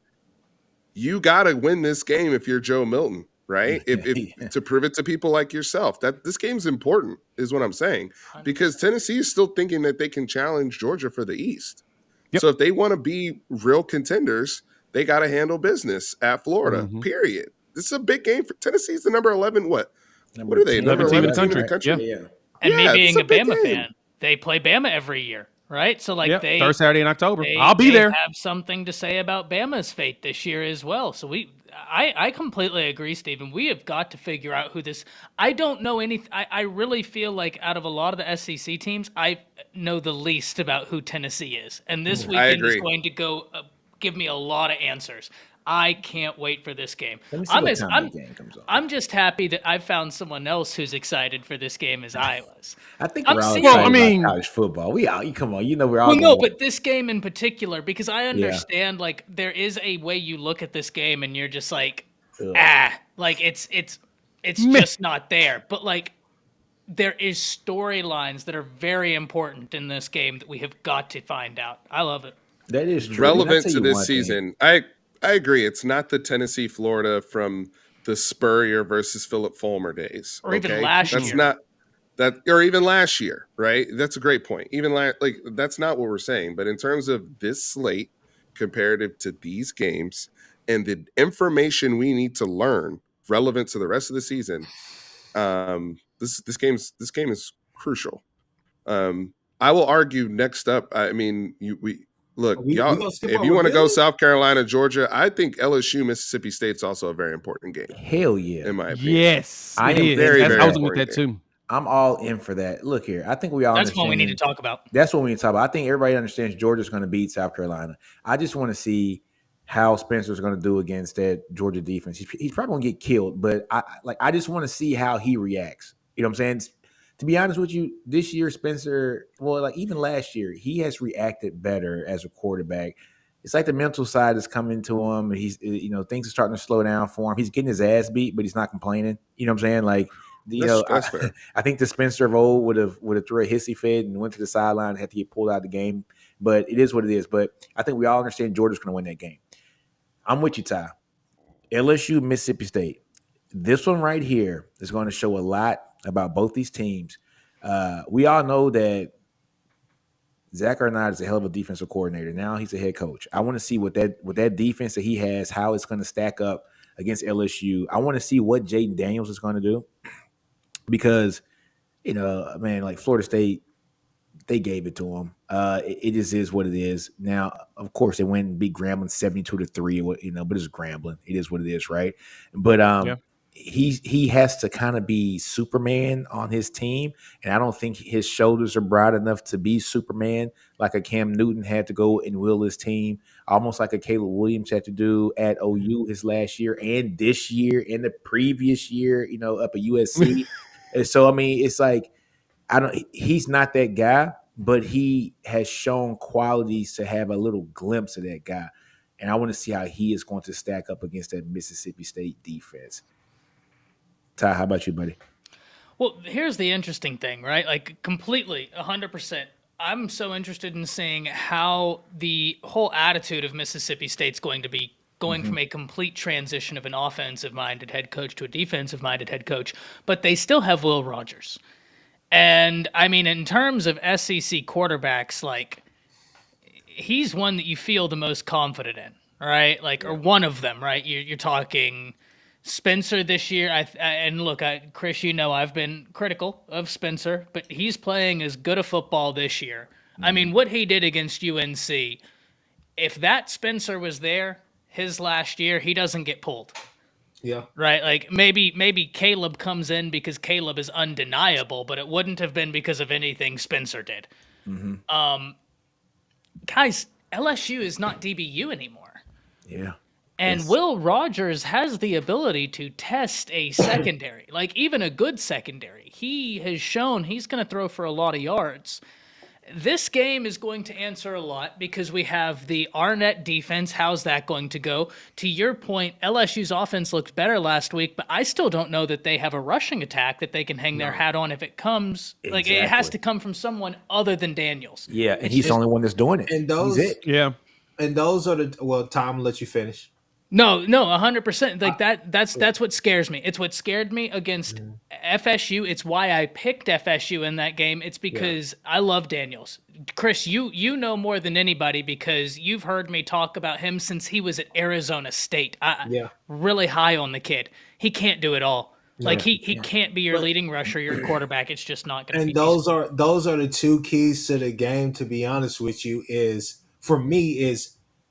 [SPEAKER 4] You got to win this game if you're Joe Milton, right? If to prove it to people like yourself that this game's important is what I'm saying, because Tennessee is still thinking that they can challenge Georgia for the East. Yep. So if they want to be real contenders, they got to handle business at Florida, period. This is a big game for Tennessee's the number 11. What are they? Number 11 team in the country?
[SPEAKER 5] Yeah.
[SPEAKER 2] And me being a Bama fan, they play Bama every year. Right, so they
[SPEAKER 5] third Saturday in October. I'll be there.
[SPEAKER 2] Have something to say about Bama's fate this year as well. So I completely agree, Stephen. We have got to figure out who this. I don't know anything. I really feel like out of a lot of the SEC teams, I know the least about who Tennessee is, and this weekend is going to go give me a lot of answers. I can't wait for this game. I'm just happy that I found someone else who's excited for this game as I was.
[SPEAKER 1] I think we're all excited about college football. Come on, we're all.
[SPEAKER 2] Well, no, but this game in particular, because I understand there is a way you look at this game and you're just like, it's just not there. But there is storylines that are very important in this game that we have got to find out. I love it.
[SPEAKER 1] That is true.
[SPEAKER 4] Relevant to this season. I agree. It's not the Tennessee, Florida from the Spurrier versus Philip Fulmer days.
[SPEAKER 2] Or even last year.
[SPEAKER 4] That's not that, or even last year, right? That's a great point. Even that's not what we're saying. But in terms of this slate, comparative to these games and the information we need to learn relevant to the rest of the season, this game is crucial. I will argue next up. I mean, Look, y'all, if you want to go South Carolina, Georgia, I think LSU, Mississippi State's also a very important game.
[SPEAKER 1] Hell yeah.
[SPEAKER 4] In my opinion.
[SPEAKER 5] Yes.
[SPEAKER 1] I am
[SPEAKER 4] very
[SPEAKER 5] I was with that too.
[SPEAKER 1] I'm all in for that. Look here. I think we all
[SPEAKER 2] That's what we need to talk about.
[SPEAKER 1] That's what we need to talk about. I think everybody understands Georgia's going to beat South Carolina. I just want to see how Spencer's going to do against that Georgia defense. He's probably going to get killed, but I just want to see how he reacts. You know what I'm saying? To be honest with you, this year, Spencer, even last year, he has reacted better as a quarterback. It's like the mental side is coming to him. He's, things are starting to slow down for him. He's getting his ass beat, but he's not complaining. You know what I'm saying?
[SPEAKER 4] That's fair.
[SPEAKER 1] I think the Spencer of old would have threw a hissy fit and went to the sideline and had to get pulled out of the game. But it is what it is. But I think we all understand Georgia's going to win that game. I'm with you, Ty. LSU, Mississippi State. This one right here is going to show a lot about both these teams. We all know that Zach Arnott is a hell of a defensive coordinator. Now he's a head coach. I want to see what that defense that he has, how it's going to stack up against LSU. I want to see what Jaden Daniels is going to do because, man, like Florida State, they gave it to him. It just is what it is. Now, of course, they went and beat Grambling 72-3. But it's Grambling. It is what it is, right? But he has to kind of be Superman on his team, and I don't think his shoulders are broad enough to be Superman like a Cam Newton had to go and will his team, almost like a Caleb Williams had to do at OU his last year and this year and the previous year, up at USC. And so, I mean, it's like he's not that guy, but he has shown qualities to have a little glimpse of that guy. And I want to see how he is going to stack up against that Mississippi State defense. Ty, how about you, buddy?
[SPEAKER 2] Well, here's the interesting thing, right? Like completely, 100%. I'm so interested in seeing how the whole attitude of Mississippi State's going to be going from a complete transition of an offensive-minded head coach to a defensive-minded head coach, but they still have Will Rogers. And I mean, in terms of SEC quarterbacks, like he's one that you feel the most confident in, right? Like, or one of them, right? You're talking Spencer this year. And look, Chris, I've been critical of Spencer, but he's playing as good a football this year. I mean, what he did against UNC, if that Spencer was there his last year, he doesn't get pulled.
[SPEAKER 3] Yeah.
[SPEAKER 2] Right. Like maybe Caleb comes in because Caleb is undeniable, but it wouldn't have been because of anything Spencer did. Guys, LSU is not DBU anymore.
[SPEAKER 1] Yeah.
[SPEAKER 2] And Will Rogers has the ability to test a secondary, like even a good secondary. He has shown he's going to throw for a lot of yards. This game is going to answer a lot because we have the Arnett defense. How's that going to go? To your point, LSU's offense looked better last week, but I still don't know that they have a rushing attack that they can hang their hat on if it comes.
[SPEAKER 1] Exactly.
[SPEAKER 2] Like it has to come from someone other than Daniels.
[SPEAKER 1] Yeah, and he's the only one that's doing it.
[SPEAKER 3] And those,
[SPEAKER 1] he's it.
[SPEAKER 5] Yeah.
[SPEAKER 3] And those are Tom, let you finish.
[SPEAKER 2] No, 100%. Like that's what scares me. It's what scared me against FSU. It's why I picked FSU in that game. It's because I love Daniels. Chris, you know more than anybody because you've heard me talk about him since he was at Arizona State. Really high on the kid. He can't do it all. Like he can't be your leading rusher, your quarterback. It's just not going to be.
[SPEAKER 3] And those are the two keys to the game. To be honest with you,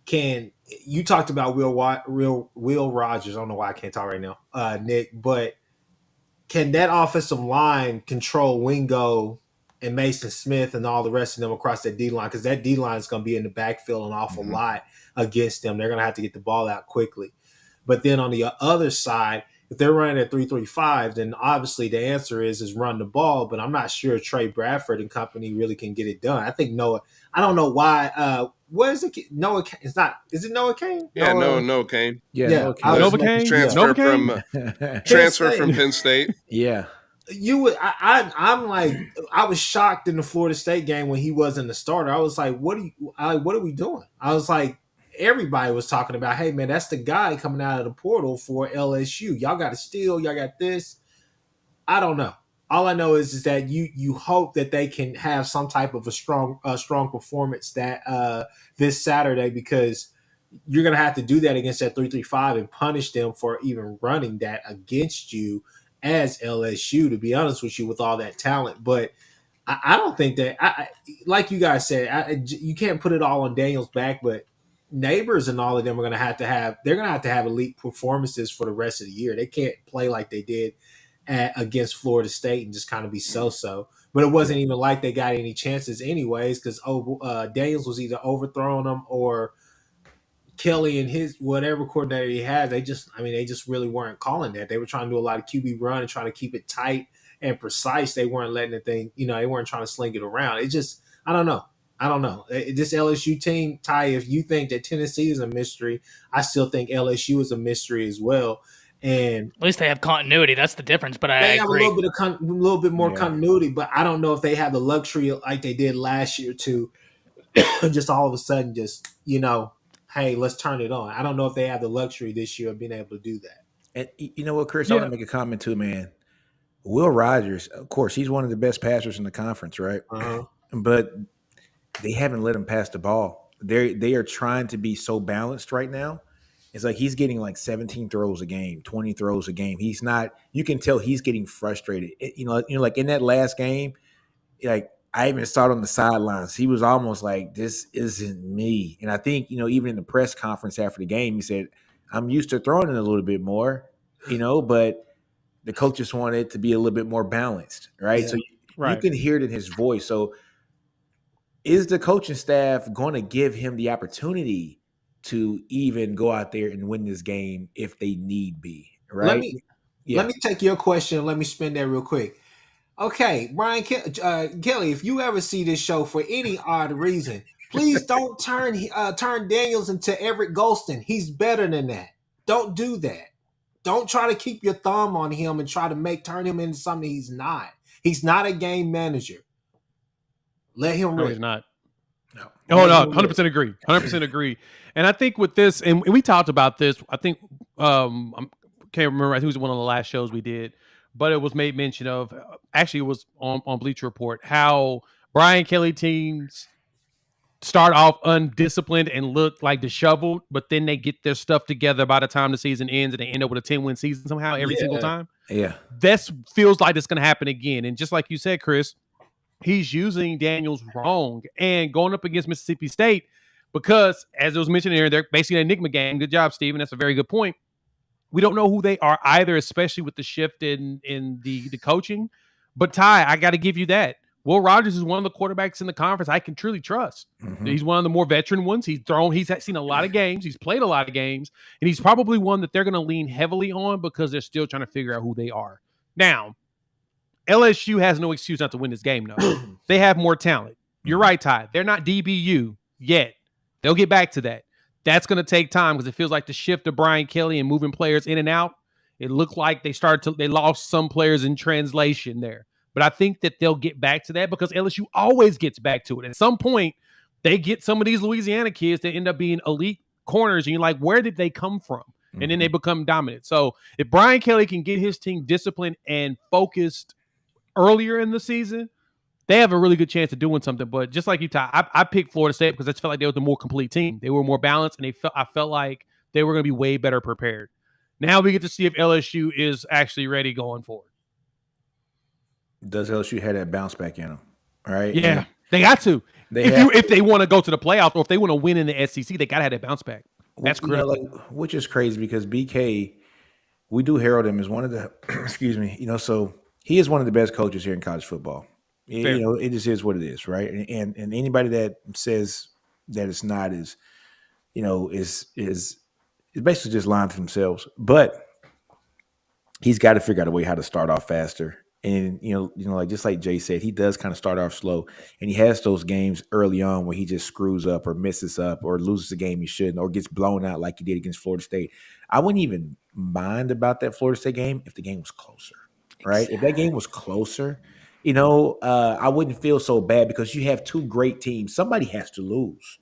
[SPEAKER 3] can you talked about Will Rogers? I don't know why I can't talk right now, Nick. But can that offensive line control Wingo and Mason Smith and all the rest of them across that D line? Because that D line is going to be in the backfield an awful lot against them. They're going to have to get the ball out quickly. But then on the other side, if they're running at 3-3-5, then obviously the answer is run the ball. But I'm not sure Trey Bradford and company really can get it done. I think Noah. I don't know why. What is it? Noah? It's not. Is it Noah Cain?
[SPEAKER 4] Yeah, Noah Cain.
[SPEAKER 1] Yeah,
[SPEAKER 3] Noah
[SPEAKER 5] Nova Cain.
[SPEAKER 4] Transfer from Penn State.
[SPEAKER 1] Yeah.
[SPEAKER 3] You would. I'm like. I was shocked in the Florida State game when he wasn't the starter. I was like, what are we doing? I was like, everybody was talking about, hey man, that's the guy coming out of the portal for LSU. Y'all got to steal. Y'all got this. I don't know. All I know is that you hope that they can have some type of a strong performance that this Saturday, because you're going to have to do that against that 3-3-5 and punish them for even running that against you as LSU, to be honest with you, with all that talent. But I don't think that, like you guys said, you can't put it all on Daniel's back, but Neighbors and all of them are going to have elite performances for the rest of the year. They can't play like they did against Florida State and just kind of be so-so. But it wasn't even like they got any chances anyways, because Daniels was either overthrowing them or Kelly and his whatever coordinator he had. They just really weren't calling that. They were trying to do a lot of QB run and trying to keep it tight and precise. They weren't letting the thing, they weren't trying to sling it around. It just, I don't know. This LSU team, Ty, if you think that Tennessee is a mystery, I still think LSU is a mystery as well. And
[SPEAKER 2] at least they have continuity. That's the difference. But
[SPEAKER 3] they have
[SPEAKER 2] agree.
[SPEAKER 3] a little bit more continuity. But I don't know if they have the luxury like they did last year to just all of a sudden just hey, let's turn it on. I don't know if they have the luxury this year of being able to do that.
[SPEAKER 1] And you know what, Chris? I want to make a comment too, man. Will Rogers, of course, he's one of the best passers in the conference, right?
[SPEAKER 3] Uh-huh.
[SPEAKER 1] But they haven't let him pass the ball. They are trying to be so balanced right now. It's like he's getting like 17 throws a game, 20 throws a game. He's not. You can tell he's getting frustrated. Like in that last game, like I even saw it on the sidelines. He was almost like, "This isn't me." And I think even in the press conference after the game, he said, "I'm used to throwing it a little bit more, but the coach just wanted it to be a little bit more balanced, right?"
[SPEAKER 3] Yeah.
[SPEAKER 1] So you
[SPEAKER 5] Right.
[SPEAKER 1] can hear it in his voice. So is the coaching staff going to give him the opportunity to even go out there and win this game if they need be,
[SPEAKER 3] Let
[SPEAKER 1] right?
[SPEAKER 3] me let
[SPEAKER 1] Yeah.
[SPEAKER 3] me take your question and let me spin that real quick. Okay, Brian Kelly, if you ever see this show for any odd reason, please don't turn Daniels into Everett Golston. He's better than that. Don't do that. Don't try to keep your thumb on him and try to turn him into something he's not. He's not a game manager. Let him
[SPEAKER 5] No,
[SPEAKER 3] rip.
[SPEAKER 5] he's not.
[SPEAKER 1] No.
[SPEAKER 5] Oh
[SPEAKER 3] Let
[SPEAKER 5] no,
[SPEAKER 3] him rip.
[SPEAKER 5] 100% agree. 100% agree. And I think with this, and we talked about this. I think I can't remember. I think it was one of the last shows we did, but it was made mention of. Actually, it was on Bleacher Report how Brian Kelly teams start off undisciplined and look like disheveled, but then they get their stuff together by the time the season ends, and they end up with a 10-win season somehow every single
[SPEAKER 3] Yeah.
[SPEAKER 5] time.
[SPEAKER 1] Yeah.
[SPEAKER 5] This feels like it's going to happen again. And just like you said, Chris, he's using Daniels wrong and going up against Mississippi State because, as it was mentioned here, they're basically an enigma game. Good job, Steven. That's a very good point. We don't know who they are either, especially with the shift in the coaching. But Ty, I got to give you that. Will Rogers is one of the quarterbacks in the conference I can truly trust.
[SPEAKER 1] Mhm.
[SPEAKER 5] He's one of the more veteran ones. He's seen a lot of games. He's played a lot of games, and he's probably one that they're going to lean heavily on because they're still trying to figure out who they are. Now, LSU has no excuse not to win this game, though. They have more talent. You're right, Ty. They're not DBU yet. They'll get back to that. That's going to take time because it feels like the shift of Brian Kelly and moving players in and out. It looked like they lost some players in translation there. But I think that they'll get back to that because LSU always gets back to it. At some point, they get some of these Louisiana kids that end up being elite corners, and you're like, where did they come from? And then they become dominant. So if Brian Kelly can get his team disciplined and focused earlier in the season, they have a really good chance of doing something. But just like you, Ty, I picked Florida State because I just felt like they were the more complete team. They were more balanced, and I felt like they were going to be way better prepared. Now we get to see if LSU is actually ready going forward.
[SPEAKER 1] Does LSU have that bounce back in them? Right?
[SPEAKER 5] Yeah, they got to. If they want to go to the playoffs or if they want to win in the SEC, they got to have that bounce back. That's critical.
[SPEAKER 1] Which is crazy because BK, we do herald him as one of the excuse me, so he is one of the best coaches here in college football.
[SPEAKER 5] Fair.
[SPEAKER 1] It just is what it is, right? And anybody that says that it's not is basically just lying to themselves. But he's got to figure out a way how to start off faster. And like just like Jay said, he does kind of start off slow, and he has those games early on where he just screws up or messes up or loses a game he shouldn't or gets blown out like he did against Florida State. I wouldn't even mind about that Florida State game if the game was closer, right? Exactly. If that game was closer, I wouldn't feel so bad because you have two great teams. Somebody has to lose,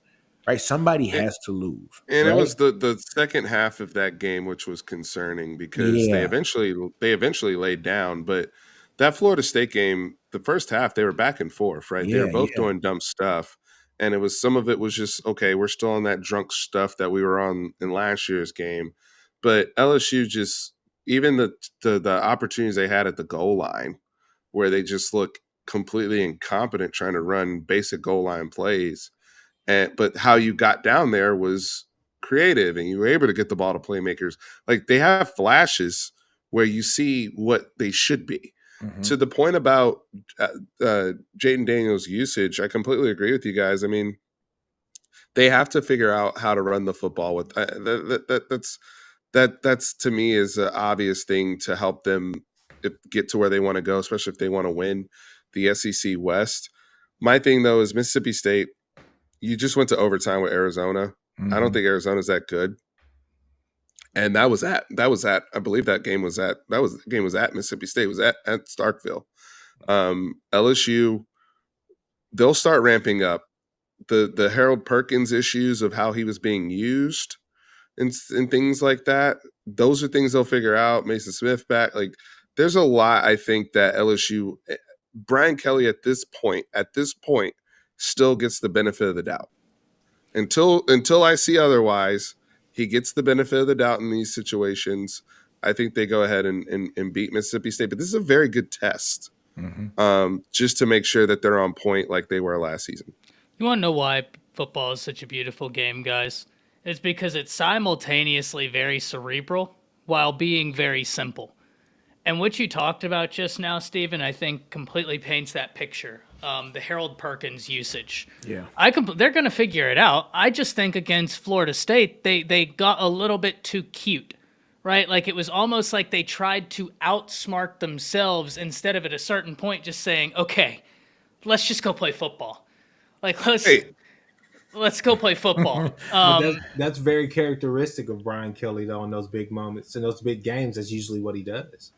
[SPEAKER 1] right? Somebody has to lose.
[SPEAKER 4] And
[SPEAKER 1] right?
[SPEAKER 4] it was the second half of that game which was concerning because they eventually laid down. But that Florida State game, the first half, they were back and forth, right? They were both doing dumb stuff. And some of it was just, okay, we're still on that drunk stuff that we were on in last year's game. But LSU just, even the opportunities they had at the goal line where they just look completely incompetent trying to run basic goal line plays. But how you got down there was creative and you were able to get the ball to playmakers. Like they have flashes where you see what they should be. Mm-hmm. To the point about Jaden Daniels' usage, I completely agree with you guys. I mean, they have to figure out how to run the football with that's to me is an obvious thing to help them get to where they want to go, especially if they want to win the SEC West. My thing though is Mississippi State. You just went to overtime with Arizona. Mm-hmm. I don't think Arizona's that good. And that was at I believe that game was at Mississippi State, was at Starkville. LSU, they'll start ramping up. The Harold Perkins issues of how he was being used and things like that. Those are things they'll figure out. Mason Smith back, like there's a lot I think that LSU, Brian Kelly at this point, still gets the benefit of the doubt. Until I see otherwise, he gets the benefit of the doubt in these situations. I think they go ahead and beat Mississippi State, but this is a very good test, just to make sure that they're on point like they were last season.
[SPEAKER 2] You want to know why football is such a beautiful game, guys? It's because it's simultaneously very cerebral while being very simple. And what you talked about just now, Stephen, I think completely paints that picture. The Harold Perkins usage.
[SPEAKER 1] Yeah.
[SPEAKER 2] They're going to figure it out. I just think against Florida State, they got a little bit too cute, right? Like it was almost like they tried to outsmart themselves instead of at a certain point just saying, okay, let's just go play football. Like let's go play football.
[SPEAKER 3] But that's very characteristic of Brian Kelly, though, in those big moments. In those big games, that's usually what he does.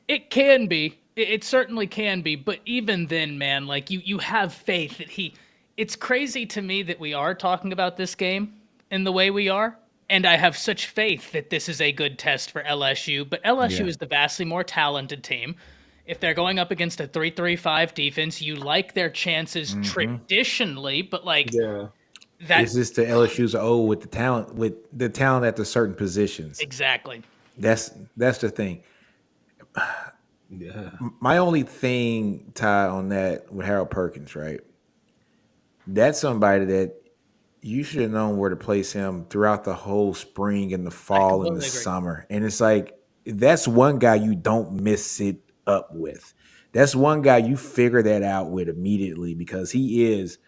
[SPEAKER 2] It can be. It certainly can be. But even then, man, like you have faith that it's crazy to me that we are talking about this game in the way we are. And I have such faith that this is a good test for LSU. But LSU is the vastly more talented team. If they're going up against a 3-3-5 defense, you like their chances traditionally, but like
[SPEAKER 1] It's just the LSU's old with the talent at the certain positions.
[SPEAKER 2] Exactly.
[SPEAKER 1] That's the thing.
[SPEAKER 3] Yeah.
[SPEAKER 1] My only thing, Ty, on that with Harold Perkins, right? That's somebody that you should have known where to place him throughout the whole spring and the fall and the summer. And it's like, that's one guy you don't miss it up with. That's one guy you figure that out with immediately because he's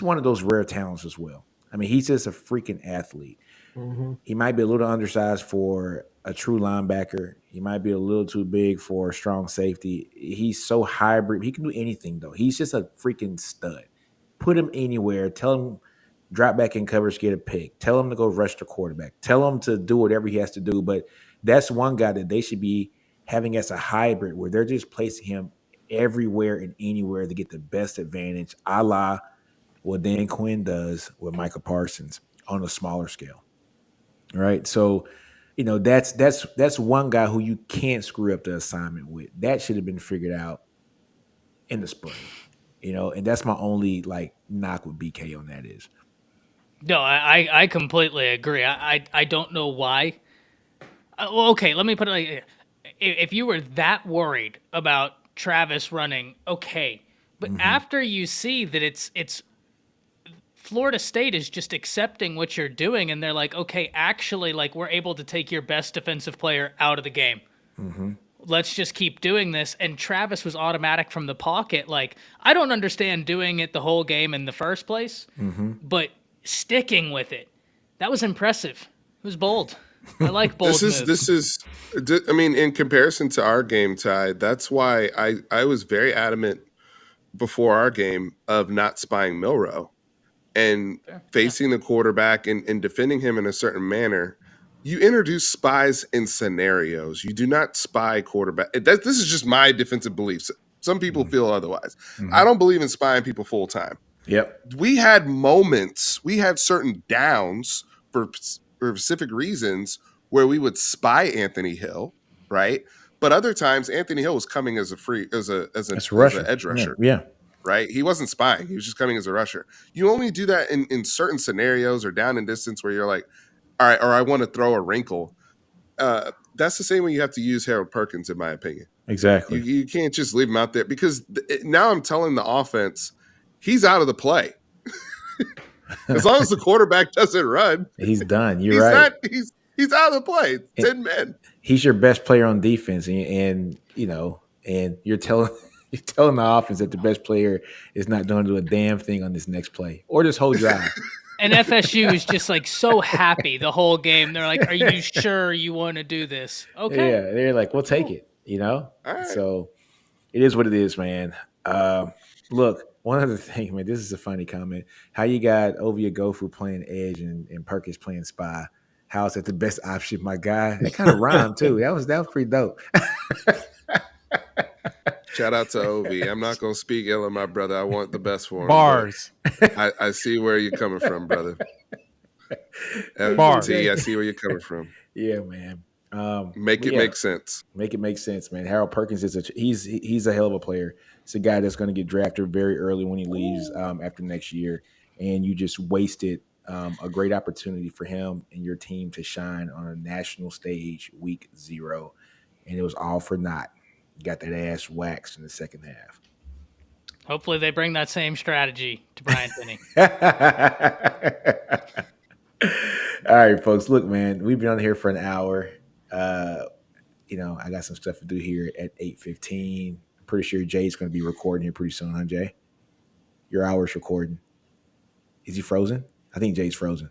[SPEAKER 1] one of those rare talents as well. I mean, he's just a freaking athlete. He might be a little undersized for a true linebacker. He might be a little too big for a strong safety. He's so hybrid. He can do anything, though. He's just a freaking stud. Put him anywhere. Tell him drop back in coverage, get a pick. Tell him to go rush the quarterback. Tell him to do whatever he has to do. But that's one guy that they should be having as a hybrid where they're just placing him everywhere and anywhere to get the best advantage, a la what Dan Quinn does with Micah Parsons on a smaller scale. All right. So, that's one guy who you can't screw up the assignment with. That should have been figured out in the spring. And that's my only knock with BK on that is.
[SPEAKER 2] No, I completely agree. I don't know why. Well, okay, let me put it like, if you were that worried about Travis running, okay, but after you see that it's Florida State is just accepting what you're doing, and they're like, okay, actually, we're able to take your best defensive player out of the game. Let's just keep doing this. And Travis was automatic from the pocket. I don't understand doing it the whole game in the first place, but sticking with it, that was impressive. It was bold. I like bold moves.
[SPEAKER 4] I mean, in comparison to our game, Ty, that's why I was very adamant before our game of not spying Milroe. And facing the quarterback and defending him in a certain manner, you introduce spies in scenarios. You do not spy quarterback. This is just my defensive beliefs. Some people feel otherwise. I don't believe in spying people full time.
[SPEAKER 1] Yep.
[SPEAKER 4] We had moments, we had certain downs for specific reasons where we would spy Anthony Hill, right? But other times, Anthony Hill was coming as an edge rusher.
[SPEAKER 1] Yeah.
[SPEAKER 4] Right? He wasn't spying. He was just coming as a rusher. You only do that in certain scenarios or down in distance where you're like, all right, or I want to throw a wrinkle. That's the same way you have to use Harold Perkins, in my opinion.
[SPEAKER 1] Exactly.
[SPEAKER 4] You can't just leave him out there because now I'm telling the offense, he's out of the play. As long as the quarterback doesn't run,
[SPEAKER 1] he's done. You're right.
[SPEAKER 4] He's out of the play. 10 men.
[SPEAKER 1] He's your best player on defense, and you're telling the offense that the best player is not going to do a damn thing on this next play or this whole drive.
[SPEAKER 2] And FSU is just so happy the whole game. They're like, "Are you sure you want to do this?" Okay.
[SPEAKER 1] Yeah, they're like, "We'll take it." All right. So it is what it is, man. Look, one other thing, man. This is a funny comment. How you got Ovia Gofu playing edge and Perkins playing spy? How's that the best option, my guy? That kind of rhymed too. That was pretty dope.
[SPEAKER 4] Shout out to Ovi. I'm not going to speak ill of my brother. I want the best for him.
[SPEAKER 5] Bars.
[SPEAKER 4] I see where you're coming from, brother.
[SPEAKER 5] Bars.
[SPEAKER 4] I see where you're coming from.
[SPEAKER 1] Yeah, man.
[SPEAKER 4] Make
[SPEAKER 1] But
[SPEAKER 4] it
[SPEAKER 1] yeah,
[SPEAKER 4] make sense.
[SPEAKER 1] make it make sense, man. Harold Perkins is he's a hell of a player. It's a guy that's going to get drafted very early when he leaves after next year, and you just wasted a great opportunity for him and your team to shine on a national stage week 0, and it was all for naught. You got that ass waxed in the second half.
[SPEAKER 2] Hopefully they bring that same strategy to Brian Finney.
[SPEAKER 1] All right, folks. Look, man, we've been on here for an hour. I got some stuff to do here at 8:15. I'm pretty sure Jay's going to be recording here pretty soon, huh, Jay? Your hour's recording. Is he frozen? I think Jay's frozen.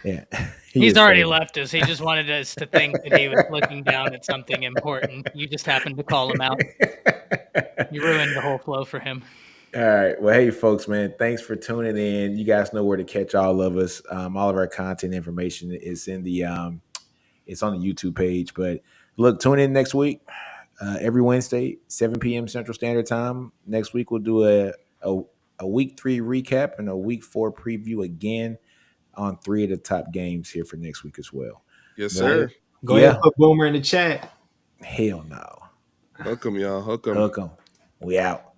[SPEAKER 1] Yeah.
[SPEAKER 2] He's already
[SPEAKER 1] frozen.
[SPEAKER 2] left us. He just wanted us to think that he was looking down at something important. You just happened to call him out. You ruined the whole flow for him.
[SPEAKER 1] All right. Well, hey, folks, man, thanks for tuning in. You guys know where to catch all of us. All of our content information is in the it's on the YouTube page. But look, tune in next week. Every Wednesday, 7 p.m. Central Standard Time. Next week, we'll do a week 3 recap and a week 4 preview again on 3 of the top games here for next week as well.
[SPEAKER 4] Yes, sir.
[SPEAKER 3] Go ahead and put Boomer in the chat.
[SPEAKER 1] Hell no.
[SPEAKER 4] Hook 'em, y'all. Hook 'em.
[SPEAKER 1] Hook 'em. We out.